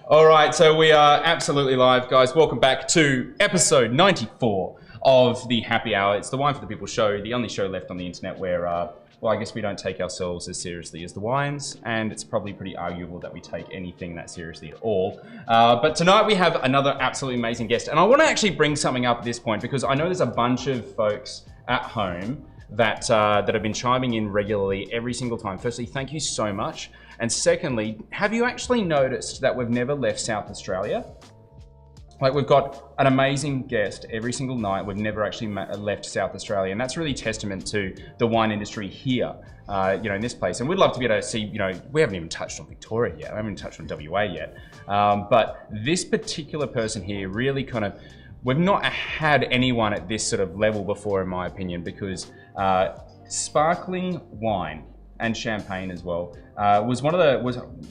All right, so we are absolutely live, guys. Welcome back to episode 94 of the Happy Hour. It's the Wine for the People show, the only show left on the internet where, well, I guess we don't take ourselves as seriously as the wines, and it's probably pretty arguable that we take anything that seriously at all. But tonight we have another absolutely amazing guest, and I want to actually bring something up at this point because I know there's a bunch of folks at home that have been chiming in regularly every single time. Firstly, thank you so much. And secondly, have you actually noticed that we've never left South Australia? Like, we've got an amazing guest every single night. We've never actually left South Australia. And that's really testament to the wine industry here, in this place. And we'd love to be able to see, we haven't even touched on Victoria yet. I haven't even touched on WA yet. But this particular person here really we've not had anyone at this sort of level before, in my opinion, because sparkling wine and champagne as well was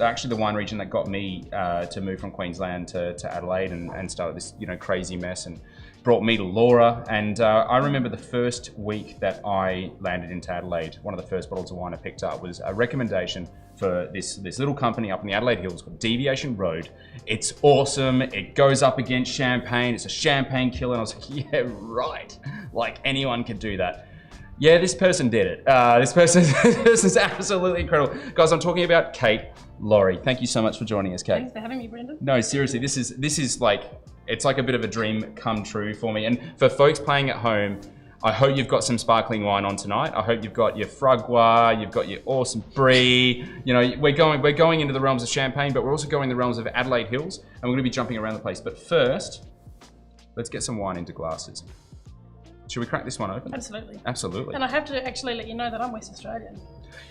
actually the wine region that got me to move from Queensland to Adelaide and start this crazy mess, and brought me to Laura. And I remember the first week that I landed into Adelaide, one of the first bottles of wine I picked up was a recommendation for this little company up in the Adelaide Hills called Deviation Road. It's awesome. It goes up against champagne. It's a champagne killer. And I was like, yeah, right. Like, anyone could do that. Yeah, this person did it. This person's absolutely incredible. Guys, I'm talking about Kate Laurie. Thank you so much for joining us, Kate. Thanks for having me, Brendan. No, seriously, this is like, it's like a bit of a dream come true for me. And for folks playing at home, I hope you've got some sparkling wine on tonight. I hope you've got your Fragua, you've got your awesome Brie. We're going into the realms of champagne, but we're also going in the realms of Adelaide Hills, and we're going to be jumping around the place. But first, let's get some wine into glasses. Should we crack this one open? Absolutely. Absolutely. And I have to actually let you know that I'm West Australian.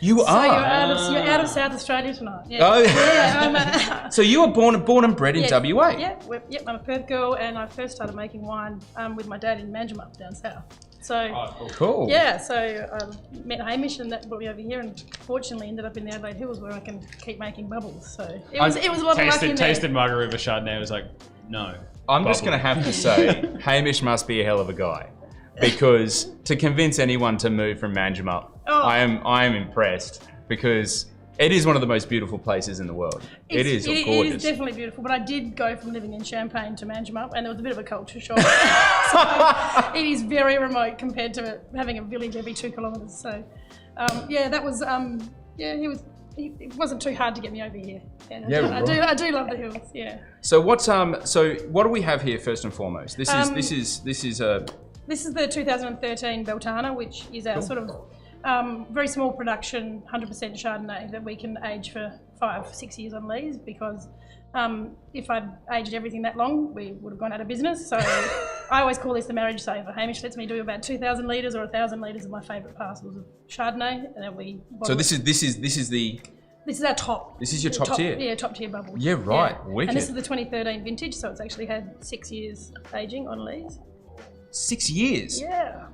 You are? So you're out of South Australia tonight. Yeah. Oh, yeah. So you were born and bred in WA? Yeah, I'm a Perth girl, and I first started making wine with my dad in Manjimup down south. So, cool. Yeah, so I met Hamish, and that brought me over here, and fortunately ended up in the Adelaide Hills where I can keep making bubbles. So it was a lot of luck in there. Tasted Margaret River Chardonnay, I was like, no. I'm just going to have to say, Hamish must be a hell of a guy. Because to convince anyone to move from Manjimup, I am impressed, because it is one of the most beautiful places in the world. It is gorgeous. It is definitely beautiful, but I did go from living in Champagne to Manjimup, and there was a bit of a culture shock. So it is very remote compared to having a village every 2 kilometres. So that was it wasn't too hard to get me over here. I do love the hills. Yeah. So what do we have here first and foremost? This is the 2013 Beltana, which is our sort of very small production, 100% Chardonnay that we can age for 5-6 years on lees, because if I'd aged everything that long, we would have gone out of business. So I always call this the marriage saver. Hamish lets me do about 2,000 litres or 1,000 litres of my favourite parcels of Chardonnay, and then we bottle. So this is our top. This is your top tier? Yeah, top tier bubble. Yeah, right. Yeah. Wicked. And this is the 2013 vintage, so it's actually had 6 years aging on lees. 6 years? Yeah.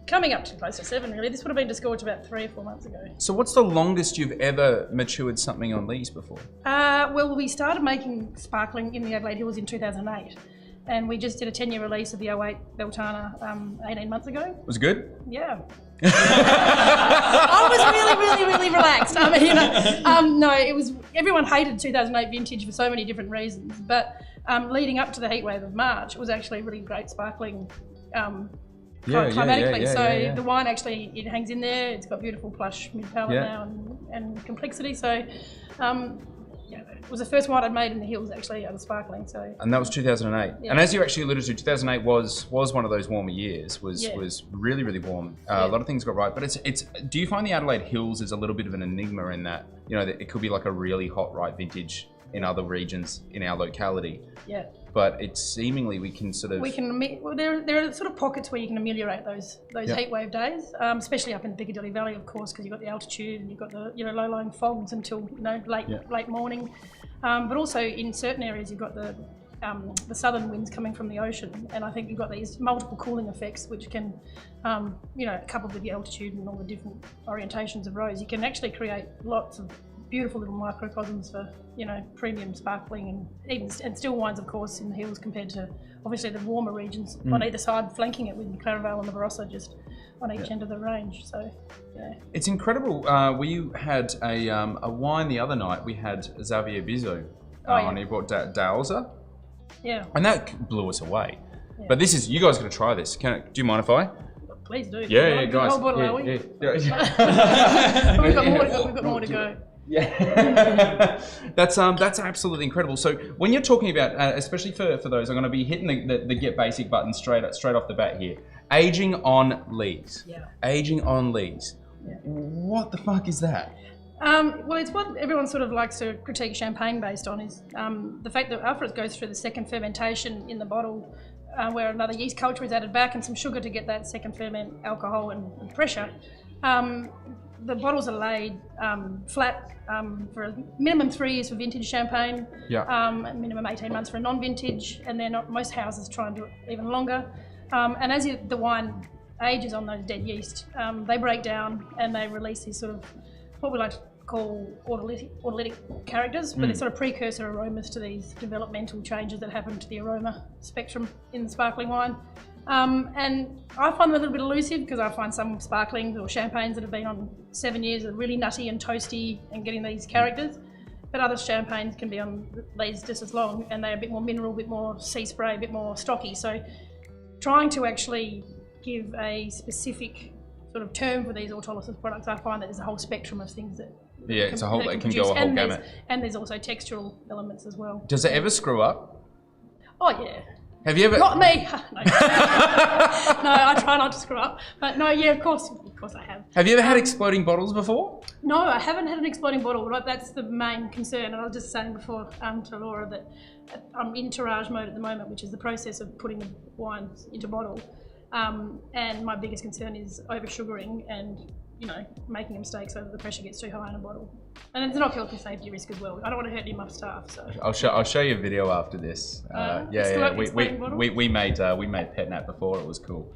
Coming up to close to 7, really. This would have been disgorged about 3 or 4 months ago. So what's the longest you've ever matured something on lees before? Well, we started making sparkling in the Adelaide Hills in 2008. And we just did a 10-year release of the 08 Beltana 18 months ago. Was it good? Yeah. I was really relaxed. No, it was. Everyone hated 2008 vintage for so many different reasons, but leading up to the heatwave of March, it was actually really great sparkling climatically. So the wine actually, it hangs in there. It's got beautiful plush mid-palate now and complexity. So it was the first wine I'd made in the hills actually out of sparkling. So. And that was 2008. Yeah. And as you actually alluded to, 2008 was one of those warmer years. Was really warm. A lot of things got right. But it's. Do you find the Adelaide Hills is a little bit of an enigma in that that it could be like a really hot ripe vintage in other regions in our locality? Yeah. But it's seemingly we can there are sort of pockets where you can ameliorate those heat wave days, especially up in the Piccadilly Valley, of course, because you've got the altitude and you've got the low-lying fogs until late morning. But also in certain areas you've got the southern winds coming from the ocean, and I think you've got these multiple cooling effects which can, coupled with the altitude and all the different orientations of rows, you can actually create lots of beautiful little microcosms for premium sparkling and still wines, of course, in the hills compared to obviously the warmer regions on either side, flanking it with Claravale and the Barossa just on each end of the range. So yeah, it's incredible. We had a wine the other night. We had Xavier Bizot and he brought Dowser. Yeah. And that blew us away. Yeah. But this is, you guys got to try this. Do you mind if I? Please do. Yeah, guys. Whole bottle, are we? Yeah. We've got more to go. Yeah, that's absolutely incredible. So when you're talking about, especially for those, I'm going to be hitting the get basic button straight off the bat here. Aging on lees. Yeah. Aging on lees. Yeah. What the fuck is that? Well, it's what everyone sort of likes to critique champagne based on is the fact that after it goes through the second fermentation in the bottle, where another yeast culture is added back and some sugar to get that second ferment alcohol and pressure. The bottles are laid flat for a minimum 3 years for vintage champagne, minimum 18 months for a non-vintage, and then most houses try and do it even longer. And as the wine ages on those dead yeast, they break down and they release these sort of, what we like to call autolytic characters, but they're sort of precursor aromas to these developmental changes that happen to the aroma spectrum in the sparkling wine. And I find them a little bit elusive because I find some sparklings or champagnes that have been on 7 years are really nutty and toasty and getting these characters, but other champagnes can be on these just as long and they're a bit more mineral, a bit more sea spray, a bit more stocky. So trying to actually give a specific sort of term for these autolysis products, I find that there's a whole spectrum of things that it can go a whole gamut. And there's also textural elements as well. Does it ever screw up? Oh yeah. Have you ever? Not me. No. No, I try not to screw up. But no, yeah, of course I have. Have you ever had exploding bottles before? No, I haven't had an exploding bottle. But that's the main concern. And I was just saying before to Laura that I'm in tirage mode at the moment, which is the process of putting the wines into bottle. And my biggest concern is over sugaring and making a mistake so that the pressure gets too high in a bottle. And it's not health and safety risk as well. I don't want to hurt any of my staff. So I'll show you a video after this. We made pet nat before. It was cool.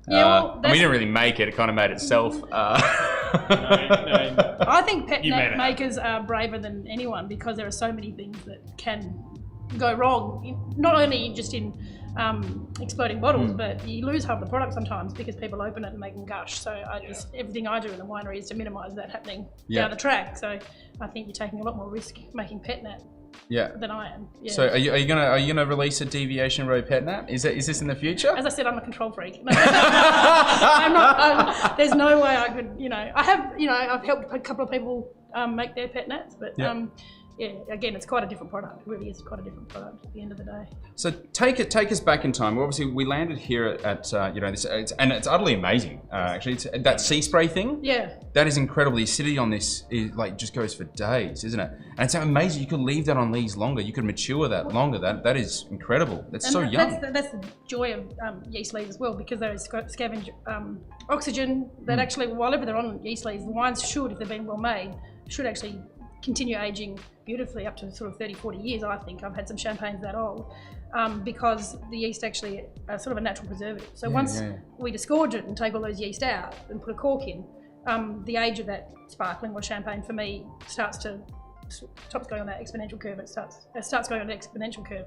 Yeah, we didn't really make it. It kind of made itself. I think pet nat makers are braver than anyone because there are so many things that can go wrong. Not only just in exploding bottles, but you lose half the product sometimes because people open it and make them gush. So everything I do in the winery is to minimise that happening down the track. So I think you're taking a lot more risk making pet nat than I am. Yeah. So are you gonna release a Deviation Row pet nat? Is this in the future? As I said, I'm a control freak. No, I'm not. There's no way I could. I've helped a couple of people make their pet nats, but. Yeah, again, it's quite a different product. It really is quite a different product at the end of the day. So take us back in time. Obviously, we landed here at this, and it's utterly amazing. Actually, it's that sea spray thing. Yeah. That is incredible. The acidity on this just goes for days, isn't it? And it's amazing. You could leave that on lees longer. You could mature that longer. That is incredible. That's so young. That's the joy of yeast lees as well, because they scavenge oxygen. That actually, while they're on yeast lees, the wines should, if they've been well made, should actually continue aging beautifully up to sort of 30, 40 years, I think. I've had some champagnes that old because the yeast actually are sort of a natural preservative. So once we disgorge it and take all those yeast out and put a cork in, the age of that sparkling or champagne for me stops going on that exponential curve. It starts going on the exponential curve.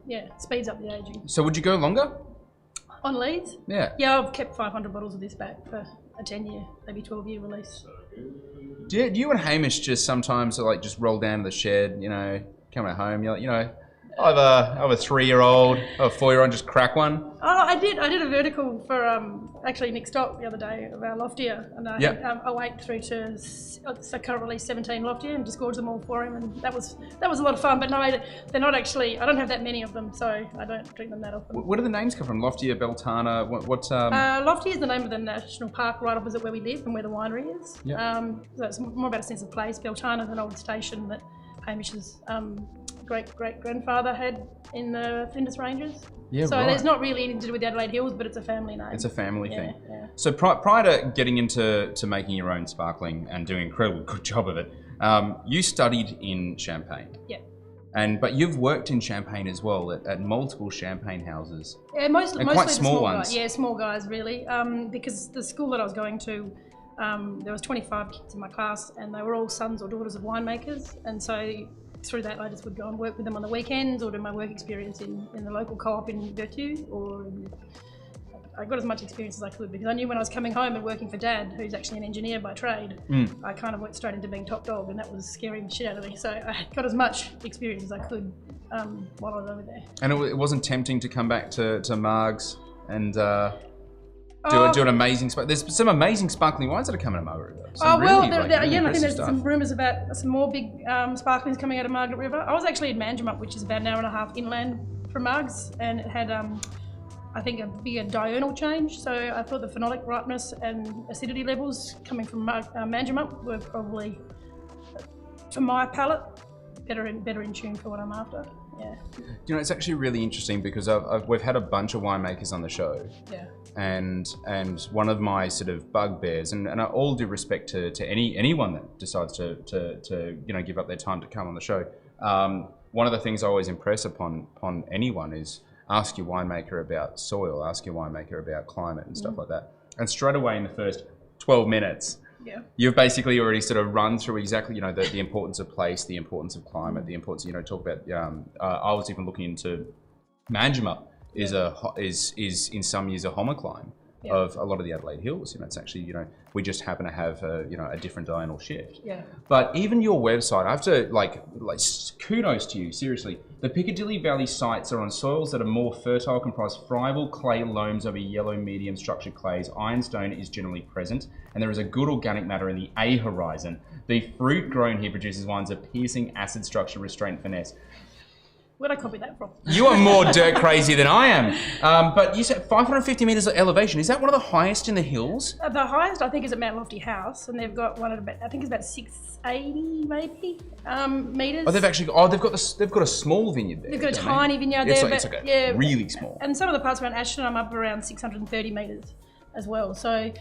It speeds up the aging. So would you go longer? On leads? Yeah. Yeah, I've kept 500 bottles of this back for a 10-year, maybe 12-year release. Do you and Hamish just sometimes just roll down to the shed, coming home, you're like, I have a 3-year-old, a 4-year-old, just crack one? Oh, I did a vertical for actually Nick Stock the other day of our Loftier, and I had a weight through to currently 17 Loftier and disgorged them all for him, and that was a lot of fun. But no, they're not actually. I don't have that many of them, so I don't drink them that often. Where do the names come from? Loftier, Beltana. What's Loftier is the name of the national park right opposite where we live and where the winery is. Yeah. So it's more about a sense of place. Beltana is an old station that Hamish's great-great-grandfather had in the Flinders Ranges. Yeah, so there's not really anything to do with the Adelaide Hills, but it's a family name. It's a family thing. Yeah. So prior to getting into making your own sparkling and doing an incredible good job of it, you studied in Champagne. Yeah. But you've worked in Champagne as well at multiple champagne houses. Yeah, mostly quite small ones. Guys. Yeah, small guys really. Because the school that I was going to, there was 25 kids in my class, and they were all sons or daughters of winemakers, and so through that I just would go and work with them on the weekends or do my work experience in the local co-op in Vertu or in I got as much experience as I could, because I knew when I was coming home and working for Dad, who's actually an engineer by trade, I kind of went straight into being top dog, and that was scaring the shit out of me. So I got as much experience as I could while I was over there. And it wasn't tempting to come back to Margs and do an amazing... There's some amazing sparkling wines that are coming to Margaret River. Again, I think there's some rumours about some more big sparklings coming out of Margaret River. I was actually in Manjimup, which is about an hour and a half inland from Margs, and it had, I think, a bigger diurnal change. So I thought the phenolic ripeness and acidity levels coming from Manjimup were probably, for my palate, better in tune for what I'm after. Yeah. You know, it's actually really interesting because we've had a bunch of winemakers on the show. Yeah. And one of my sort of bugbears, and all due respect to anyone that decides to give up their time to come on the show, one of the things I always impress upon anyone is ask your winemaker about soil, ask your winemaker about climate and stuff like that. And straight away in the first 12 minutes, you've basically already sort of run through exactly, the importance of place, the importance of climate, the importance, talk about, I was even looking into Manjimup is in some years a homocline of a lot of the Adelaide Hills. It's actually, we just happen to have a different diurnal shift. Yeah. But even your website, I have to like kudos to you, seriously. The Piccadilly Valley sites are on soils that are more fertile, comprise friable clay loams over yellow medium structured clays. Ironstone is generally present, and there is a good organic matter in the A horizon. The fruit grown here produces wines of piercing acid structure, restraint, finesse. Where'd I copy that from? You are more dirt crazy than I am. But you said 550 metres of elevation. Is that one of the highest in the hills? The highest, I think, is at Mount Lofty House, and they've got one at about, I think it's about 680 maybe metres. Oh, they've got a small vineyard there. They've got a tiny vineyard there. It's really small. And some of the parts around Ashton, I'm up around 630 metres as well. So right.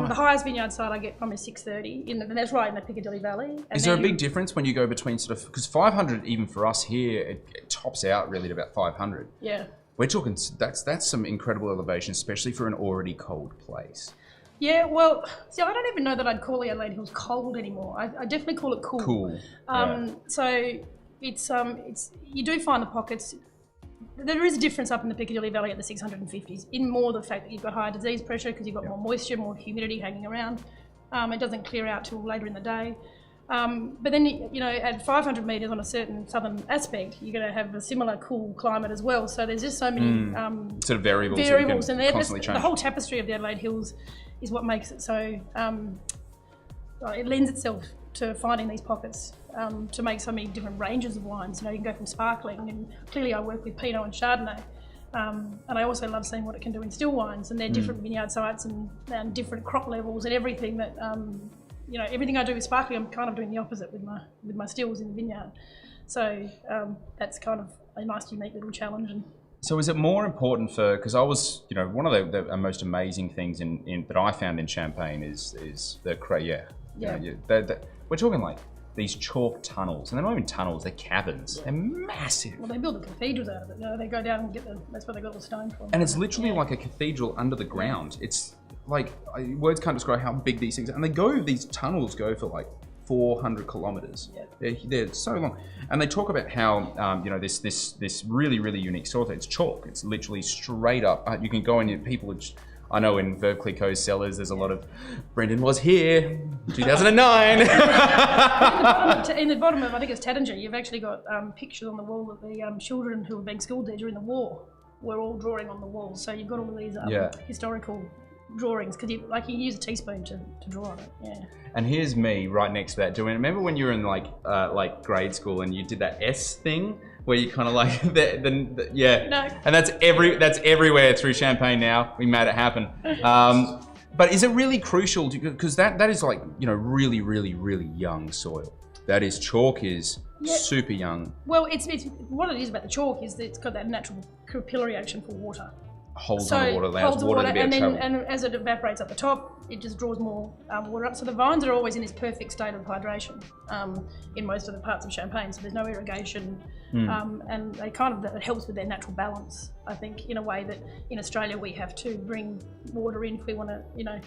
The highest vineyard site I get from is 630, and that's right in the Piccadilly Valley. And is there a big difference when you go between because 500, even for us here, it tops out really to about 500. Yeah. We're talking, that's some incredible elevation, especially for an already cold place. Yeah, well, see, I don't even know that I'd call the Adelaide Hills cold anymore. I definitely call it cool. Cool. So it's you do find the pockets. There is a difference up in the Piccadilly Valley at the 650s, in more the fact that you've got higher disease pressure because you've got more moisture, more humidity hanging around. It doesn't clear out till later in the day. But then, at 500 metres on a certain southern aspect, you're going to have a similar cool climate as well. So there's just so many sort of variables and the whole tapestry of the Adelaide Hills is what makes it so, it lends itself to finding these pockets to make so many different ranges of wines. You can go from sparkling, and clearly I work with Pinot and Chardonnay. And I also love seeing what it can do in still wines, and they're different vineyard sites and different crop levels and everything that, everything I do with sparkling, I'm kind of doing the opposite with my stills in the vineyard. So that's kind of a nice, unique little challenge. And so is it more important because I was, one of the most amazing things that I found in Champagne is the Crayère. Yeah. We're talking like these chalk tunnels, and they're not even tunnels, they're caverns. Yeah. They're massive. Well, they build the cathedrals out of it. They go down and that's where they got the stone from. And it's literally like a cathedral under the ground. It's like, words can't describe how big these things are. And these tunnels go for like 400 kilometres. Yeah. They're so long. And they talk about how, this really, really unique soil. It's chalk. It's literally straight up. You can go in, I know in Veuve Clicquot's cellars, there's a lot of, Brendan was here, 2009. In the bottom of, I think it's Tattanger, you've actually got pictures on the wall of the children who were being schooled there during the war. We're all drawing on the walls. So you've got all of these historical drawings, because you use a teaspoon to draw on it. Yeah. And here's me right next to that. Do you remember when you were in like grade school and you did that S thing? Where you kind of like, No. And that's everywhere through Champagne now. We made it happen. But is it really crucial because that is like, really, really, really young soil. That is, chalk is super young. Well, it's what it is about the chalk is that it's got that natural capillary action for water. Holds on the water, allows water to be able to travel. And as it evaporates at the top, it just draws more water up. So the vines are always in this perfect state of hydration in most of the parts of Champagne. So there's no irrigation, and it helps with their natural balance. I think in a way that in Australia we have to bring water in if we want to,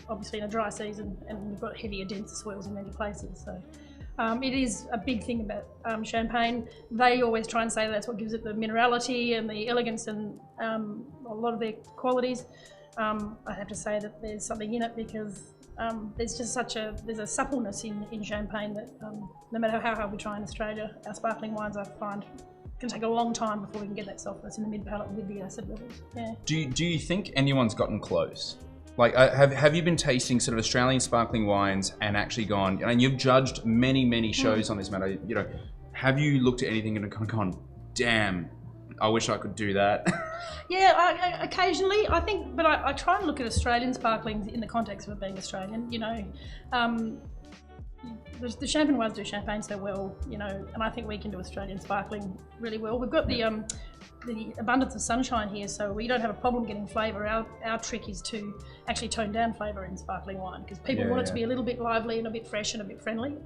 obviously in a dry season, and we've got heavier, denser soils in many places. So. It is a big thing about Champagne. They always try and say that's what gives it the minerality and the elegance and a lot of their qualities. I have to say that there's something in it because there's just there's a suppleness in champagne that no matter how hard we try in Australia, our sparkling wines I find can take a long time before we can get that softness in the mid palate with the acid levels. Yeah. Do you think anyone's gotten close? Like, have you been tasting sort of Australian sparkling wines and actually gone, and you've judged many shows on this matter, you know, have you looked at anything and kind of gone, damn, I wish I could do that? Yeah, occasionally, I think, but I try and look at Australian sparklings in the context of it being Australian, you know. The champagne wines do champagne so well, you know, and I think we can do Australian sparkling really well. We've got the abundance of sunshine here, so we don't have a problem getting flavour. Our trick is to actually tone down flavour in sparkling wine because people want it to be a little bit lively and a bit fresh and a bit friendly.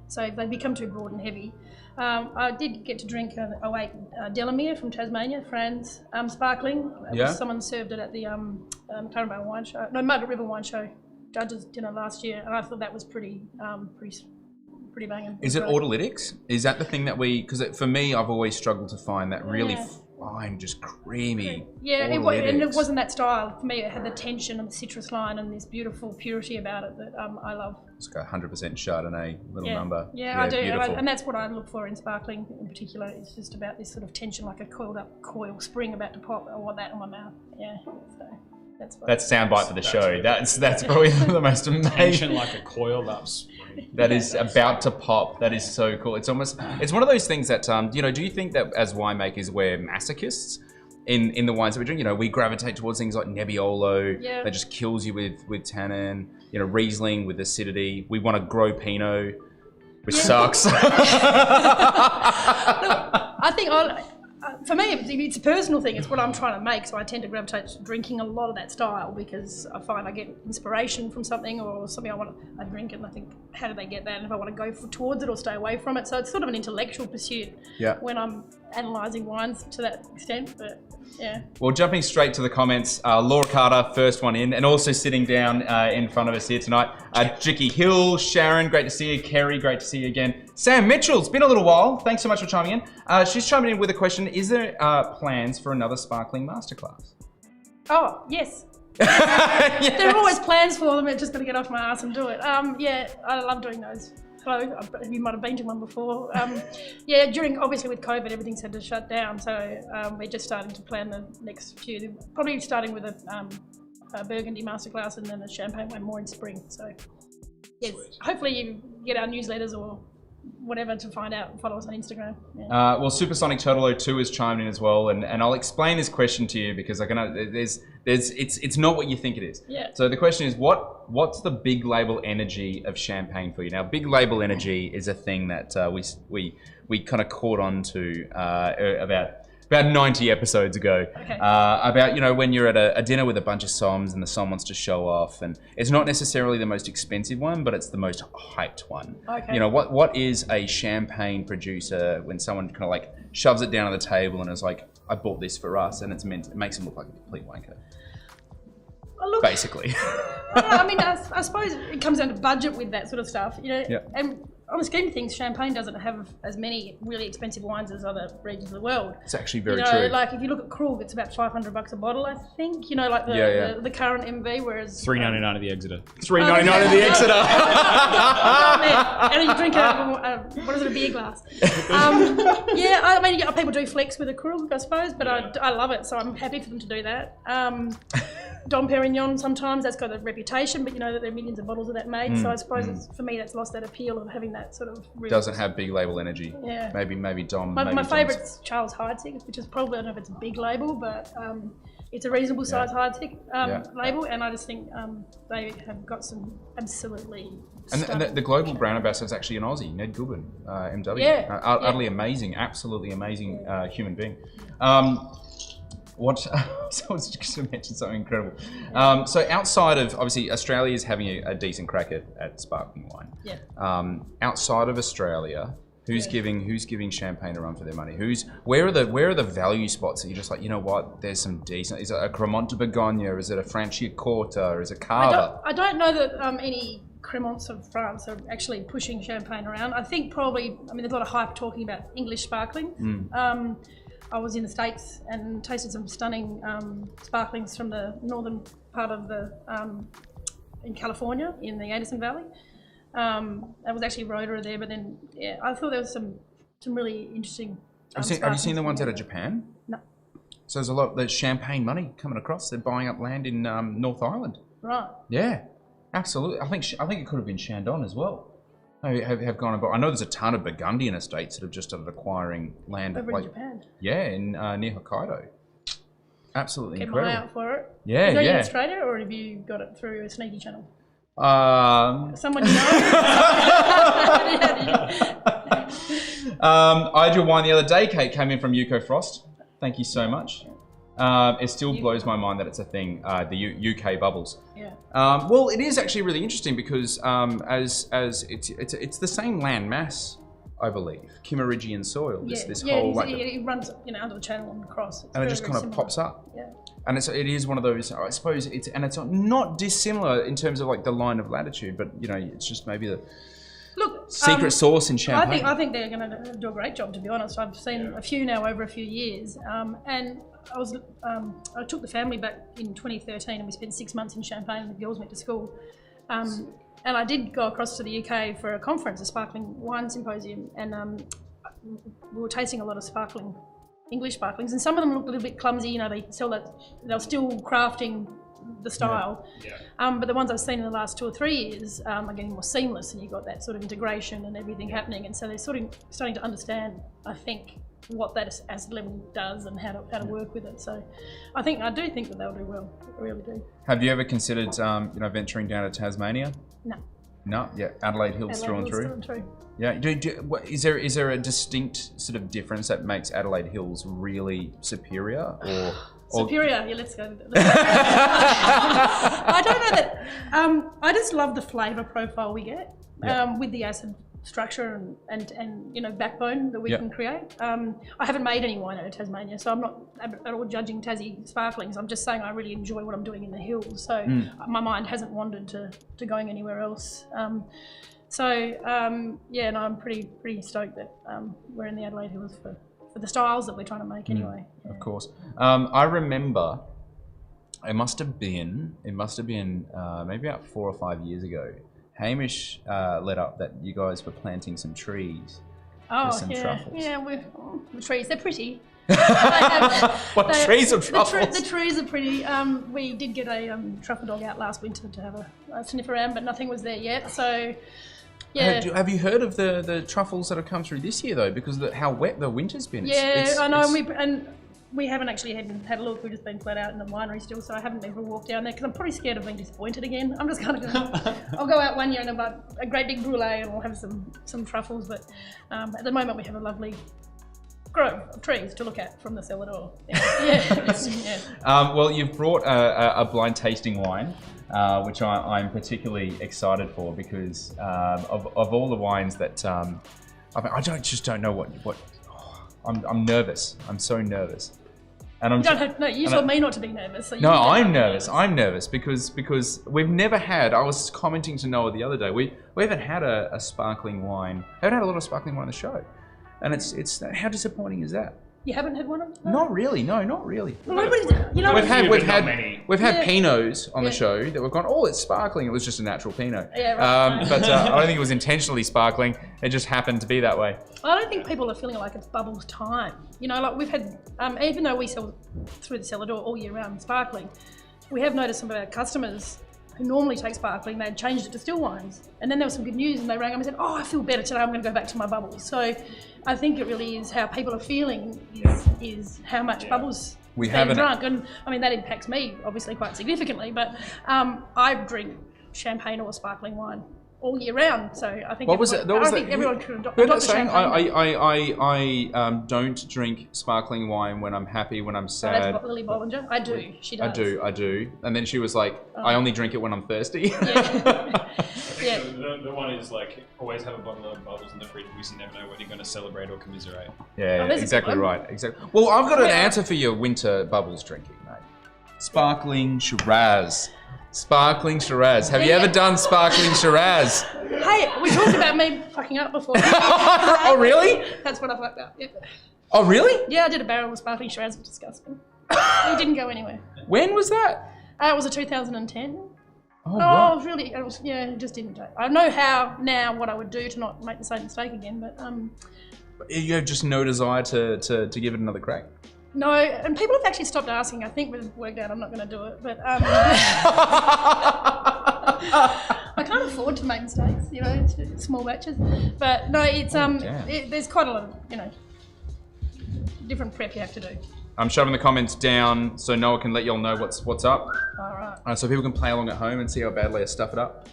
So if they become too broad and heavy. I did get to drink an 08 Delamere from Tasmania, Fran's sparkling. Someone served it at the Turrenbale Wine Show, no, Margaret River Wine Show judges dinner last year, and I thought that was pretty banging. Is it autolytics? Is that the thing that because for me, I've always struggled to find that really fine, just creamy. Yeah, and it wasn't that style. For me, it had the tension and the citrus line and this beautiful purity about it that I love. It's like a 100% Chardonnay little number. Yeah, I do, and that's what I look for in sparkling in particular. It's just about this sort of tension, like a coiled up coil spring about to pop. I want that in my mouth. Yeah, so. That's soundbite for the show. That's probably the most amazing. Tension like a coiled up spring. That is about to pop. That is so cool. It's one of those things that you know. Do you think that as winemakers we're masochists in the wines that we drink? You know, we gravitate towards things like Nebbiolo that just kills you with tannin. You know, Riesling with acidity. We want to grow Pinot, which sucks. Look, I think for me, it's a personal thing. It's what I'm trying to make, so I tend to gravitate to drinking a lot of that style because I find I get inspiration from something or something I drink it and I think, how do they get that? And if I want to go towards it or stay away from it. So it's sort of an intellectual pursuit when I'm analysing wines to that extent, but yeah. Well, jumping straight to the comments, Laura Carter, first one in, and also sitting down in front of us here tonight, Jicky Hill, Sharon, great to see you, Kerry, great to see you again. Sam Mitchell, it's been a little while, thanks so much for chiming in. She's chiming in with a question, is there plans for another sparkling masterclass? Oh, yes. There are always plans for them, I'm just going to get off my ass and do it. Yeah, I love doing those. So you might have been to one before. Obviously with COVID, everything's had to shut down. So we're just starting to plan the next few. Probably starting with a Burgundy masterclass and then a champagne one more in spring. So yes, hopefully you get our newsletters or whatever to find out and follow us on Instagram. Yeah. Well, Supersonic Turtle 02 has chimed in as well, and I'll explain this question to you because it's not what you think it is. Yeah. So the question is, what's the big label energy of champagne for you? Now, big label energy is a thing that we kind of caught on to about 90 episodes ago. Okay. About, you know, when you're at a dinner with a bunch of somms and the somm wants to show off, and it's not necessarily the most expensive one, but it's the most hyped one. Okay. You know, what is a champagne producer when someone kind of like shoves it down on the table and is like, I bought this for us, and it makes them look like a complete wanker. Look, basically. I mean, I suppose it comes down to budget with that sort of stuff, you know. Yeah. And on the scheme of things, Champagne doesn't have as many really expensive wines as other regions of the world. It's actually very true. Like if you look at Krug, it's about $500 a bottle, I think. You know, like the current MV, whereas $3.99 at the Exeter. $3.99 at the Exeter. And you drink a beer glass. I mean, people do flex with a Krug, I suppose, but I love it, so I'm happy for them to do that. Dom Perignon, sometimes that's got a reputation, but you know that there are millions of bottles of that made. So I suppose for me that's lost that appeal of having that sort of real... Doesn't have big label energy. Yeah. Maybe Dom. My favourite's Charles Heidsieck, which is probably, I don't know if it's a big label, but it's a reasonable size Heidsieck label, and I just think they have got some absolutely... And the global brand ambassador is actually an Aussie, Ned Goodwin, MW. Utterly amazing, absolutely amazing human being. Someone's just mentioned something incredible. So outside of, obviously, Australia is having a decent crack at sparkling wine. Yeah. Outside of Australia, who's giving champagne a run for their money? Where are the value spots that you're just like, you know what, there's some decent, is it a Cremant de Bourgogne, is it a Franciacorta, is it Cava? I don't know that any Cremants of France are actually pushing champagne around. I think probably, I mean, there's a lot of hype talking about English sparkling. I was in the States and tasted some stunning sparklings from the northern part of the in California, in the Anderson Valley. I was actually Rotary there, but then I thought there was some really interesting. Have you seen the ones out of Japan? No. So there's champagne money coming across. They're buying up land in North Island. Right. Yeah, absolutely. I think it could have been Shandong as well. Have gone about. I know there's a ton of Burgundian estates that have just started acquiring land Over in Japan. Yeah, in near Hokkaido. Absolutely Keep incredible. my eye out for it. Yeah, Is that yeah. in Australia, or have you got it through a sneaky channel? Someone you know? I had your wine the other day, Kate. Came in from Yuko Frost. Thank you so much. It still blows my mind that it's a thing. The UK bubbles. Yeah. Well, it is actually really interesting because as it's the same land mass, I believe, Kimmeridgian soil. This whole it runs under the channel and across. And it just kind of pops up. Yeah. And it is one of those. I suppose it's not dissimilar in terms of like the line of latitude, but it's just maybe the secret sauce in Champagne. I think they're going to do a great job. To be honest, I've seen a few now over a few years, and I took the family back in 2013, and we spent 6 months in Champagne. The girls went to school. And I did go across to the UK for a conference, a sparkling wine symposium, and we were tasting a lot of English sparklings, and some of them looked a little bit clumsy. They were still crafting the style. Yeah. But the ones I've seen in the last 2 or 3 years are getting more seamless, and you've got that sort of integration and everything happening, and so they're sort of starting to understand, I think, what that acid level does and how to work with it. So I do think that they'll do well. I really do. Have you ever considered venturing down to Tasmania? No. Yeah, Adelaide Hills through and through. Yeah. Is there a distinct sort of difference that makes Adelaide Hills really superior, or superior? Yeah, let's go. I don't know that. I just love the flavour profile we get with the acid structure and backbone that we can create. I haven't made any wine out of Tasmania, so I'm not at all judging Tassie sparklings. I'm just saying I really enjoy what I'm doing in the hills, so my mind hasn't wandered to going anywhere else. And I'm pretty stoked that we're in the Adelaide Hills for the styles that we're trying to make anyway. Of course. I remember it must have been maybe about 4 or 5 years ago. Hamish let up that you guys were planting some trees with some truffles. Yeah, the trees, they're pretty. Trees or truffles? The trees are pretty. We did get a truffle dog out last winter to have a sniff around, but nothing was there yet. So, yeah. Have you heard of the truffles that have come through this year though? Because of how wet the winter's been. I know. We haven't actually had a look. We've just been flat out in the winery still, so I haven't ever walked down there because I'm probably scared of being disappointed again. I'm just kind of going. I'll go out one year and I'll have a great big brulee and we'll have some truffles. But at the moment we have a lovely grove of trees to look at from the cellar door. Yeah. Well, you've brought a blind tasting wine, which I'm particularly excited for because of all the wines that I don't know what. I'm nervous. I'm so nervous. And you told me not to be nervous. So I'm nervous. I'm nervous because we've never had. I was commenting to Noah the other day. We haven't had a sparkling wine. Haven't had a lot of sparkling wine on the show, and it's how disappointing is that? You haven't had one of them? Not really. No, not really. Well, we've had Pinots on the show that we've gone. Oh, it's sparkling. It was just a natural Pinot. Yeah, right. But I don't think it was intentionally sparkling. It just happened to be that way. I don't think people are feeling like it's bubbles time. Like we've had, even though we sell through the cellar door all year round sparkling, we have noticed some of our customers who normally take sparkling, they had changed it to still wines. And then there was some good news and they rang up and said, I feel better today, I'm going to go back to my bubbles. So I think it really is how people are feeling is how much bubbles we have drunk. And that impacts me obviously quite significantly, but I drink champagne or sparkling wine all year round. So I think everyone should adopt the saying? champagne. I don't drink sparkling wine when I'm happy, when I'm sad. That's Lily Bollinger. I do. She does. I do. And then she was like, I only drink it when I'm thirsty. Yeah. The one is like, always have a bottle of bubbles in the fridge because you never know when you're going to celebrate or commiserate. Yeah, exactly right. Exactly. Well, I've got an answer for your winter bubbles drinking, mate. Sparkling Shiraz. Sparkling Shiraz. Have you ever done sparkling Shiraz? Hey, we talked about me fucking up before. Oh, really? That's what I fucked up. Yeah. Oh, really? Yeah, I did a barrel of sparkling Shiraz, which was disgusting. It didn't go anywhere. When was that? It was a 2010. Oh, right. It was really, it just didn't do. I know how now what I would do to not make the same mistake again, but You have just no desire to give it another crack? no, and people have actually stopped asking. I think we've worked out I'm not going to do it, but I can't afford to make mistakes, it's small batches. But no, it's there's quite a lot of different prep you have to do. I'm shoving the comments down so Noah can let y'all know what's up. All right. So people can play along at home and see how badly I stuff it up.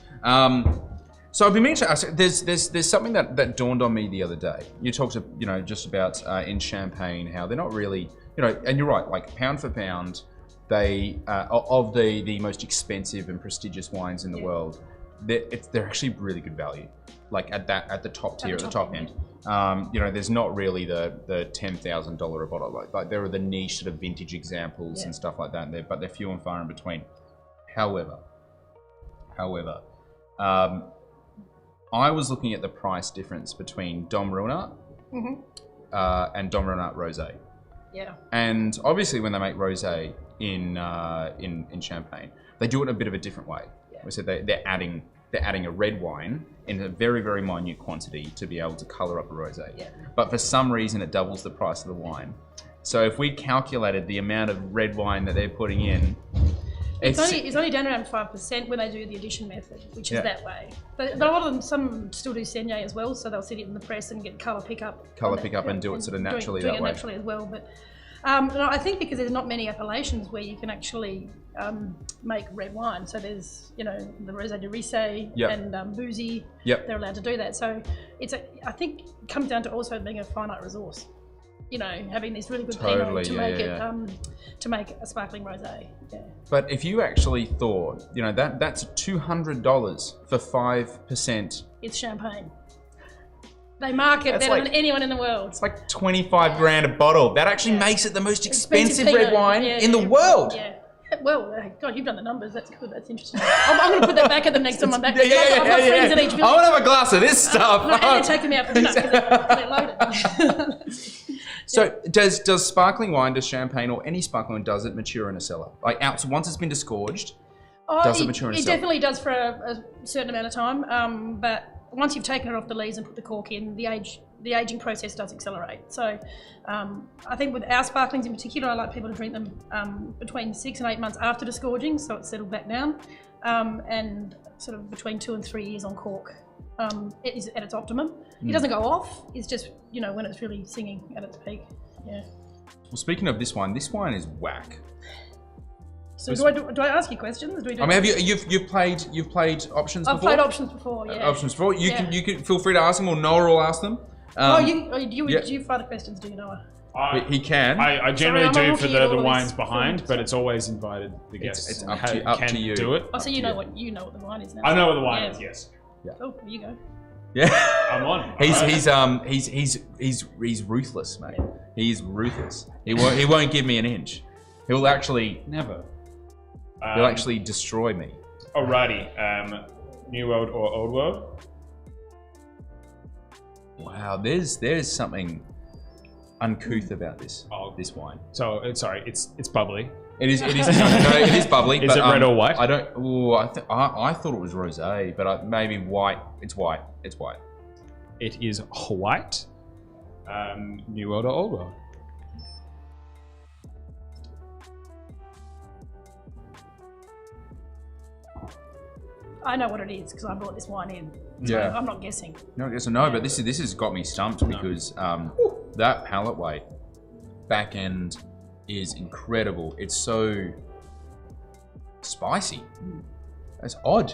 So I've been meaning to ask. There's something that dawned on me the other day. You talked just about in Champagne how they're not really and you're right. Like pound for pound, they of the most expensive and prestigious wines in the world, they're actually really good value. Like at the top tier, at the top end. There's not really the $10,000 a bottle. Like there are the niche sort of vintage examples and stuff like that. But they're few and far in between. However, I was looking at the price difference between Dom Ruinart and Dom Ruinart Rosé. Yeah. And obviously, when they make rosé in Champagne, they do it in a bit of a different way. Yeah. So they're adding a red wine in a very, very minute quantity to be able to colour up a rosé. Yeah. But for some reason, it doubles the price of the wine. So if we calculated the amount of red wine that they're putting in, it's only down around 5% when they do the addition method, which is that way. But a lot of them, some still do Saignée as well, so they'll sit it in the press and get colour pickup. And do it sort of naturally that way. Doing it naturally as well. But I think because there's not many appellations where you can actually make red wine. So there's, the Rosé de Rissé and Boozy. Yep. They're allowed to do that. So I think it comes down to also being a finite resource. Having this really good Pinot to make a sparkling rosé. Yeah. But if you actually thought, that's $200 for 5%. It's Champagne. They market better than anyone in the world. It's like 25 grand a bottle. That actually makes it the most expensive red wine in the world. Yeah. Well, God, you've done the numbers. That's good. That's interesting. I'm going to put that back at them next time I'm back. I've got friends at each village. I want to have a glass of this stuff. No, and they're taking me out for dinner because they're loaded. So does sparkling wine, does Champagne or any sparkling wine, does it mature in a cellar? Like so once it's been disgorged, does it mature in a cellar? It definitely does for a certain amount of time. But once you've taken it off the lees and put the cork in, the aging process does accelerate. So I think with our sparklings in particular, I like people to drink them between 6 and 8 months after disgorging, so it's settled back down, and sort of between 2 and 3 years on cork. It is at its optimum. It doesn't go off. It's just when it's really singing at its peak. Yeah. Well, speaking of this wine is whack. So do I ask you questions? Do we do have you've played options before? I've played options before. Yeah. Options before. You can feel free to ask them, or Noah will ask them. Do you fire the questions? Do you, Noah? He can. I generally do for the wines behind, but it's always invited the guests. It's up to you. Do it. Oh, so you know what the wine is now. I know what the wine is. Yes. Yeah. Oh, there you go. Yeah. I'm on. He's ruthless, mate. He's ruthless. He won't give me an inch. He'll actually never. He'll actually destroy me. Alrighty. New World or Old World? Wow, there's something uncouth about this this wine. So sorry, it's bubbly. It is it is bubbly. Is it red or white? I don't. I thought it was rosé, but maybe white. It's white. It's white. It is white. New World or Old World? I know what it is because I brought this wine in. So I'm not guessing. No, but this has got me stumped because that palate weight back end is incredible. It's so spicy. It's odd.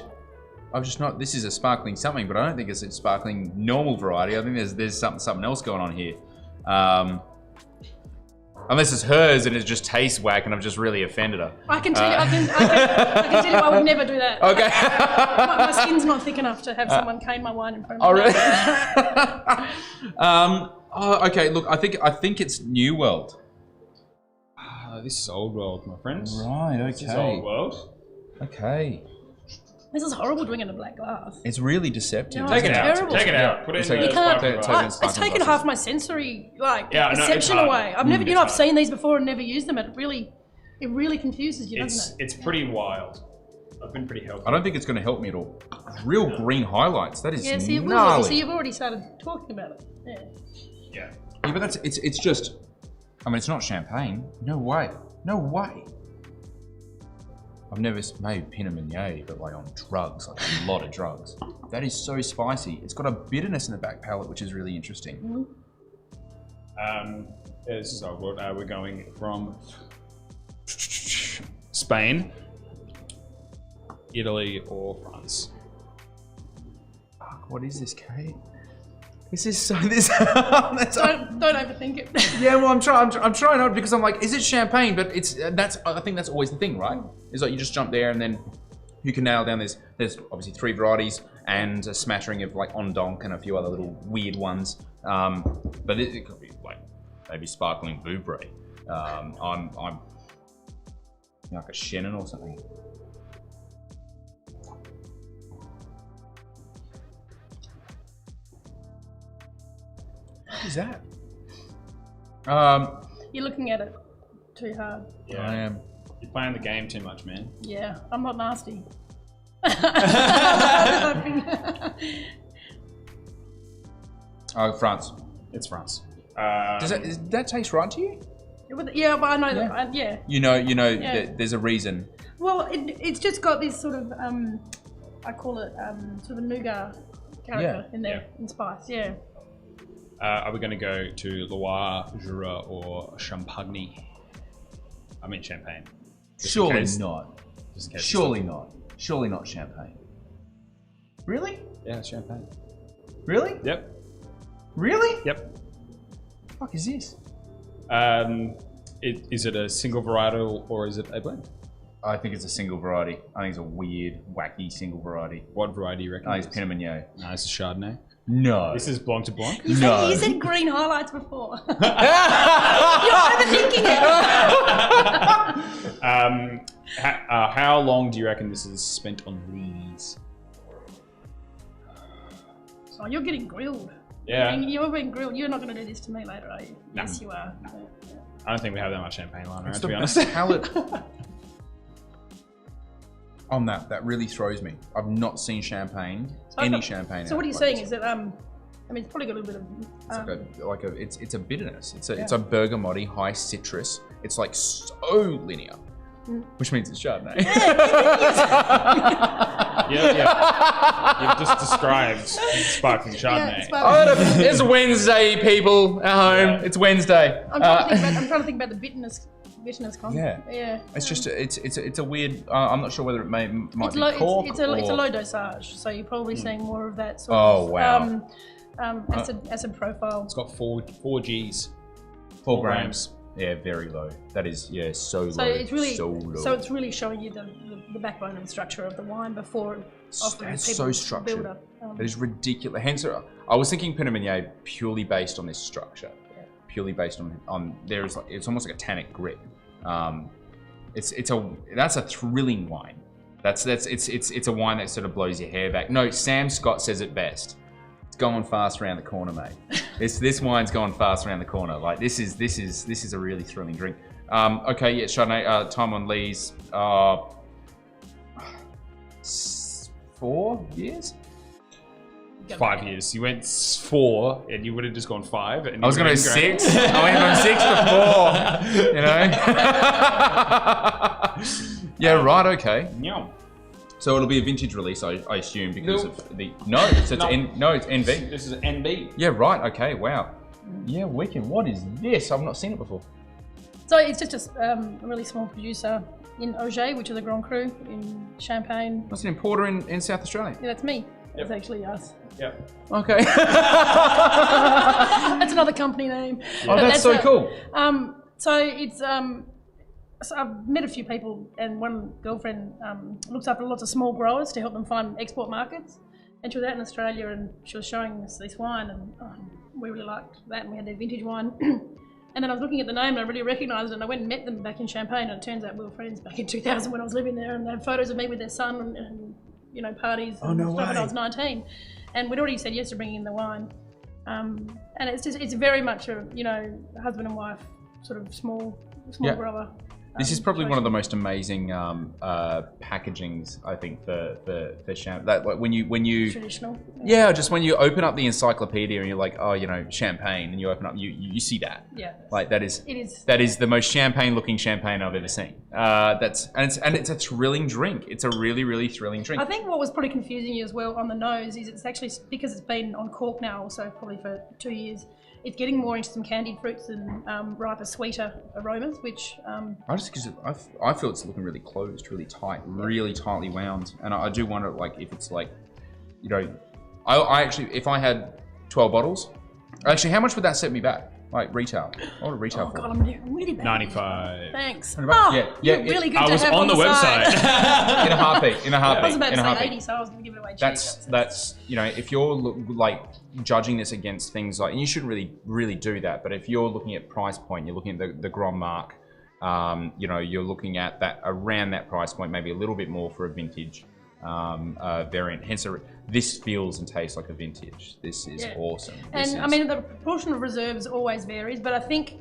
I've just not. This is a sparkling something, but I don't think it's a sparkling normal variety. I think there's something else going on here. Unless it's hers and it just tastes whack, and I've just really offended her. I can tell you. I can tell you. I would never do that. Okay. My skin's not thick enough to have someone cane my wine in front of me. Oh really? Okay. Look, I think it's New World. This is Old World, my friends. Right. Okay. This is Old World. Okay. This is horrible doing it in a black glass. It's really deceptive. No, Take it out. terrible. Take it out. Put it in You the can't. sparkling Take glass. it- It's taken half my sensory it's perception hard. away. I've never, It's I've hard. seen these before and never used them. It really confuses you, doesn't it? It's pretty wild. I've been pretty helpful. I don't think it's going to help me at all. Real green highlights. That is Yeah, see, gnarly. you've already started talking about it. Yeah. Yeah. Yeah, but that's it's just. I mean, it's not champagne. No way. No way. I've never made Pinot Meunier, but like on drugs, like a lot of drugs. That is so spicy. It's got a bitterness in the back palate, which is really interesting. This is our world. We're going from Spain, Italy, or France. Fuck, what is this, Kate? This is so. That's, Don't overthink it. yeah, well, I'm trying not because I'm like, is it champagne? But it's I think that's always the thing, right? Is like you just jump there and then you can nail down. There's obviously 3 varieties and a smattering of like Ondonk and a few other little weird ones. But it could be like maybe sparkling Vouvray. I'm like a Chenin or something. What is that? You're looking at it too hard. Yeah. I am. You're playing the game too much, man. Yeah, I'm not nasty. Oh, France. It's France. Does that taste right to you? Yeah, but I know Yeah. that. Yeah. You know Yeah. that there's a reason. Well, it's just got this sort of I call it sort of nougat character in there, in spice. Yeah. Are we going to go to Loire, Jura, or Champagne? I mean Champagne. Just in Surely case- not. just in case Surely not. Surely not champagne. Really? Yeah, it's Champagne. Really? Yep. Really? Yep. What the fuck is this? Is it a single varietal or is it a blend? I think it's a single variety. I think it's a weird, wacky single variety. What variety do you reckon? I think it's Pinot Meunier. No, it's a Chardonnay. No. This is Blanc de Blanc. You No. said green highlights before. You're overthinking it. How long do you reckon this is spent on these? Oh, you're getting grilled. Yeah. You're being grilled. You're not going to do this to me later, are you? No. Yes, you are. I don't think we have that much champagne lying around, It's to be the honest. palate. On that really throws me. I've not seen champagne, any champagne. So what out are you like saying this. is that I mean, it's probably got a little bit of It's a bitterness. It's a bergamotti, high citrus. It's like so linear, which means it's Chardonnay. Yeah. You've just described sparkling Chardonnay. It's Wednesday, people at home. Yeah. It's Wednesday. I'm trying to think about the bitterness concept. Yeah. It's just it's a weird. I'm not sure whether it might It's be low, cork it's a or... low dosage, so you're probably seeing more of that sort Oh, of wow. acid profile. It's got four Gs. 4 grams. Yeah, very low. That is so low. So it's really so low. so it's really showing you the backbone and the structure of the wine before offering That's people so structured. build up. That is ridiculous. Hence, I was thinking Pinot Meunier purely based on this structure. Purely based on there's like it's almost like a tannic grip. That's a thrilling wine. It's a wine that sort of blows your hair back. No, Sam Scott says it best. It's going fast around the corner, mate. This wine's going fast around the corner. Like this is a really thrilling drink. Okay, yeah, Chardonnay. Time on Lee's 4 years. 5 years. You went 4, and you would have just gone 5. And I was going to go 6. I went from 6 to 4. You know. Yeah. Right. Okay. Yum. So it'll be a vintage release, I assume, because Nope. of the it's NV. This is an NB. Yeah. Right. Okay. Wow. Yeah. Wicked. What is this? I've not seen it before. So it's just a really small producer in Auger, which is a Grand Cru in Champagne. What's an importer in South Australia? Yeah, that's me. Yep. That's actually us. Yeah. Okay. That's another company name. Oh, that's so cool. So it's so I've met a few people, and one girlfriend looks after lots of small growers to help them find export markets. And she was out in Australia, and she was showing us this wine, and we really liked that, and we had their vintage wine. And then I was looking at the name, and I really recognised it, and I went and met them back in Champagne, and it turns out we were friends back in 2000 when I was living there, and they had photos of me with their son, and parties and stuff when I was 19, and we'd already said yes to bringing in the wine. And it's very much a husband and wife sort of small grower. This is probably one of the most amazing packagings, I think, for champagne. That when you traditional. Yeah, just when you open up the encyclopedia and you're like, oh, champagne, and you open up, you see that. Yeah. Like that is the most champagne-looking champagne I've ever seen. It's a thrilling drink. It's a really, really thrilling drink. I think what was probably confusing you as well on the nose is it's actually because it's been on cork now, also probably for 2 years. It's getting more into some candied fruits and riper, sweeter aromas, which... I feel it's looking really closed, really tight, really tightly wound. And I do wonder, like, if it's like, I actually, if I had 12 bottles, actually, how much would that set me back? Like, retail? What would retail for? God, I'm really bad. 95. Thanks. Yeah. Really good I to was have on the side. website. In a heartbeat. I was about to say 80, so I was going to give it away cheap. That's if you're like judging this against things like, and you shouldn't really do that, but if you're looking at price point, you're looking at the Grand Mark, you're looking at that around that price point, maybe a little bit more for a vintage variant. Hence, this feels and tastes like a vintage. This is awesome. I mean, the proportion of reserves always varies, but I think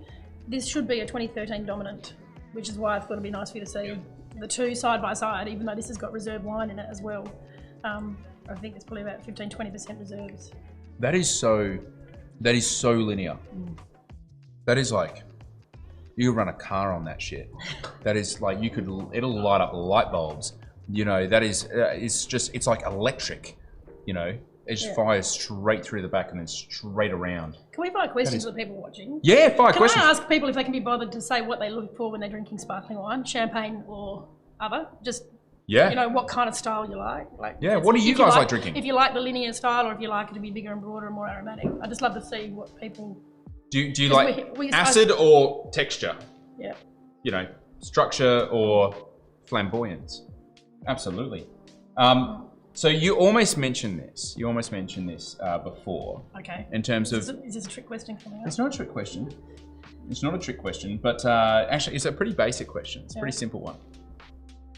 this should be a 2013 dominant, which is why I thought it'd be nice for you to see the two side by side, even though this has got reserve wine in it as well. I think it's probably about 15-20% reserves. That is so linear. That is like, you could run a car on that shit. That is like, it'll light up light bulbs. That is, it's like electric, it just fires straight through the back and then straight around. Can we fire questions to the people watching? Yeah, fire questions. Can I ask people if they can be bothered to say what they look for when they're drinking sparkling wine, champagne or other? Just, what kind of style you like. What do you guys like drinking? If you like the linear style or if you like it to be bigger and broader and more aromatic. I'd just love to see what people... Do you like acid or texture? Yeah. Structure or flamboyance? Absolutely. So you almost mentioned this. Before. Okay. In terms of... Is this a trick question coming up? It's not a trick question. But actually it's a pretty basic question. It's a pretty simple one.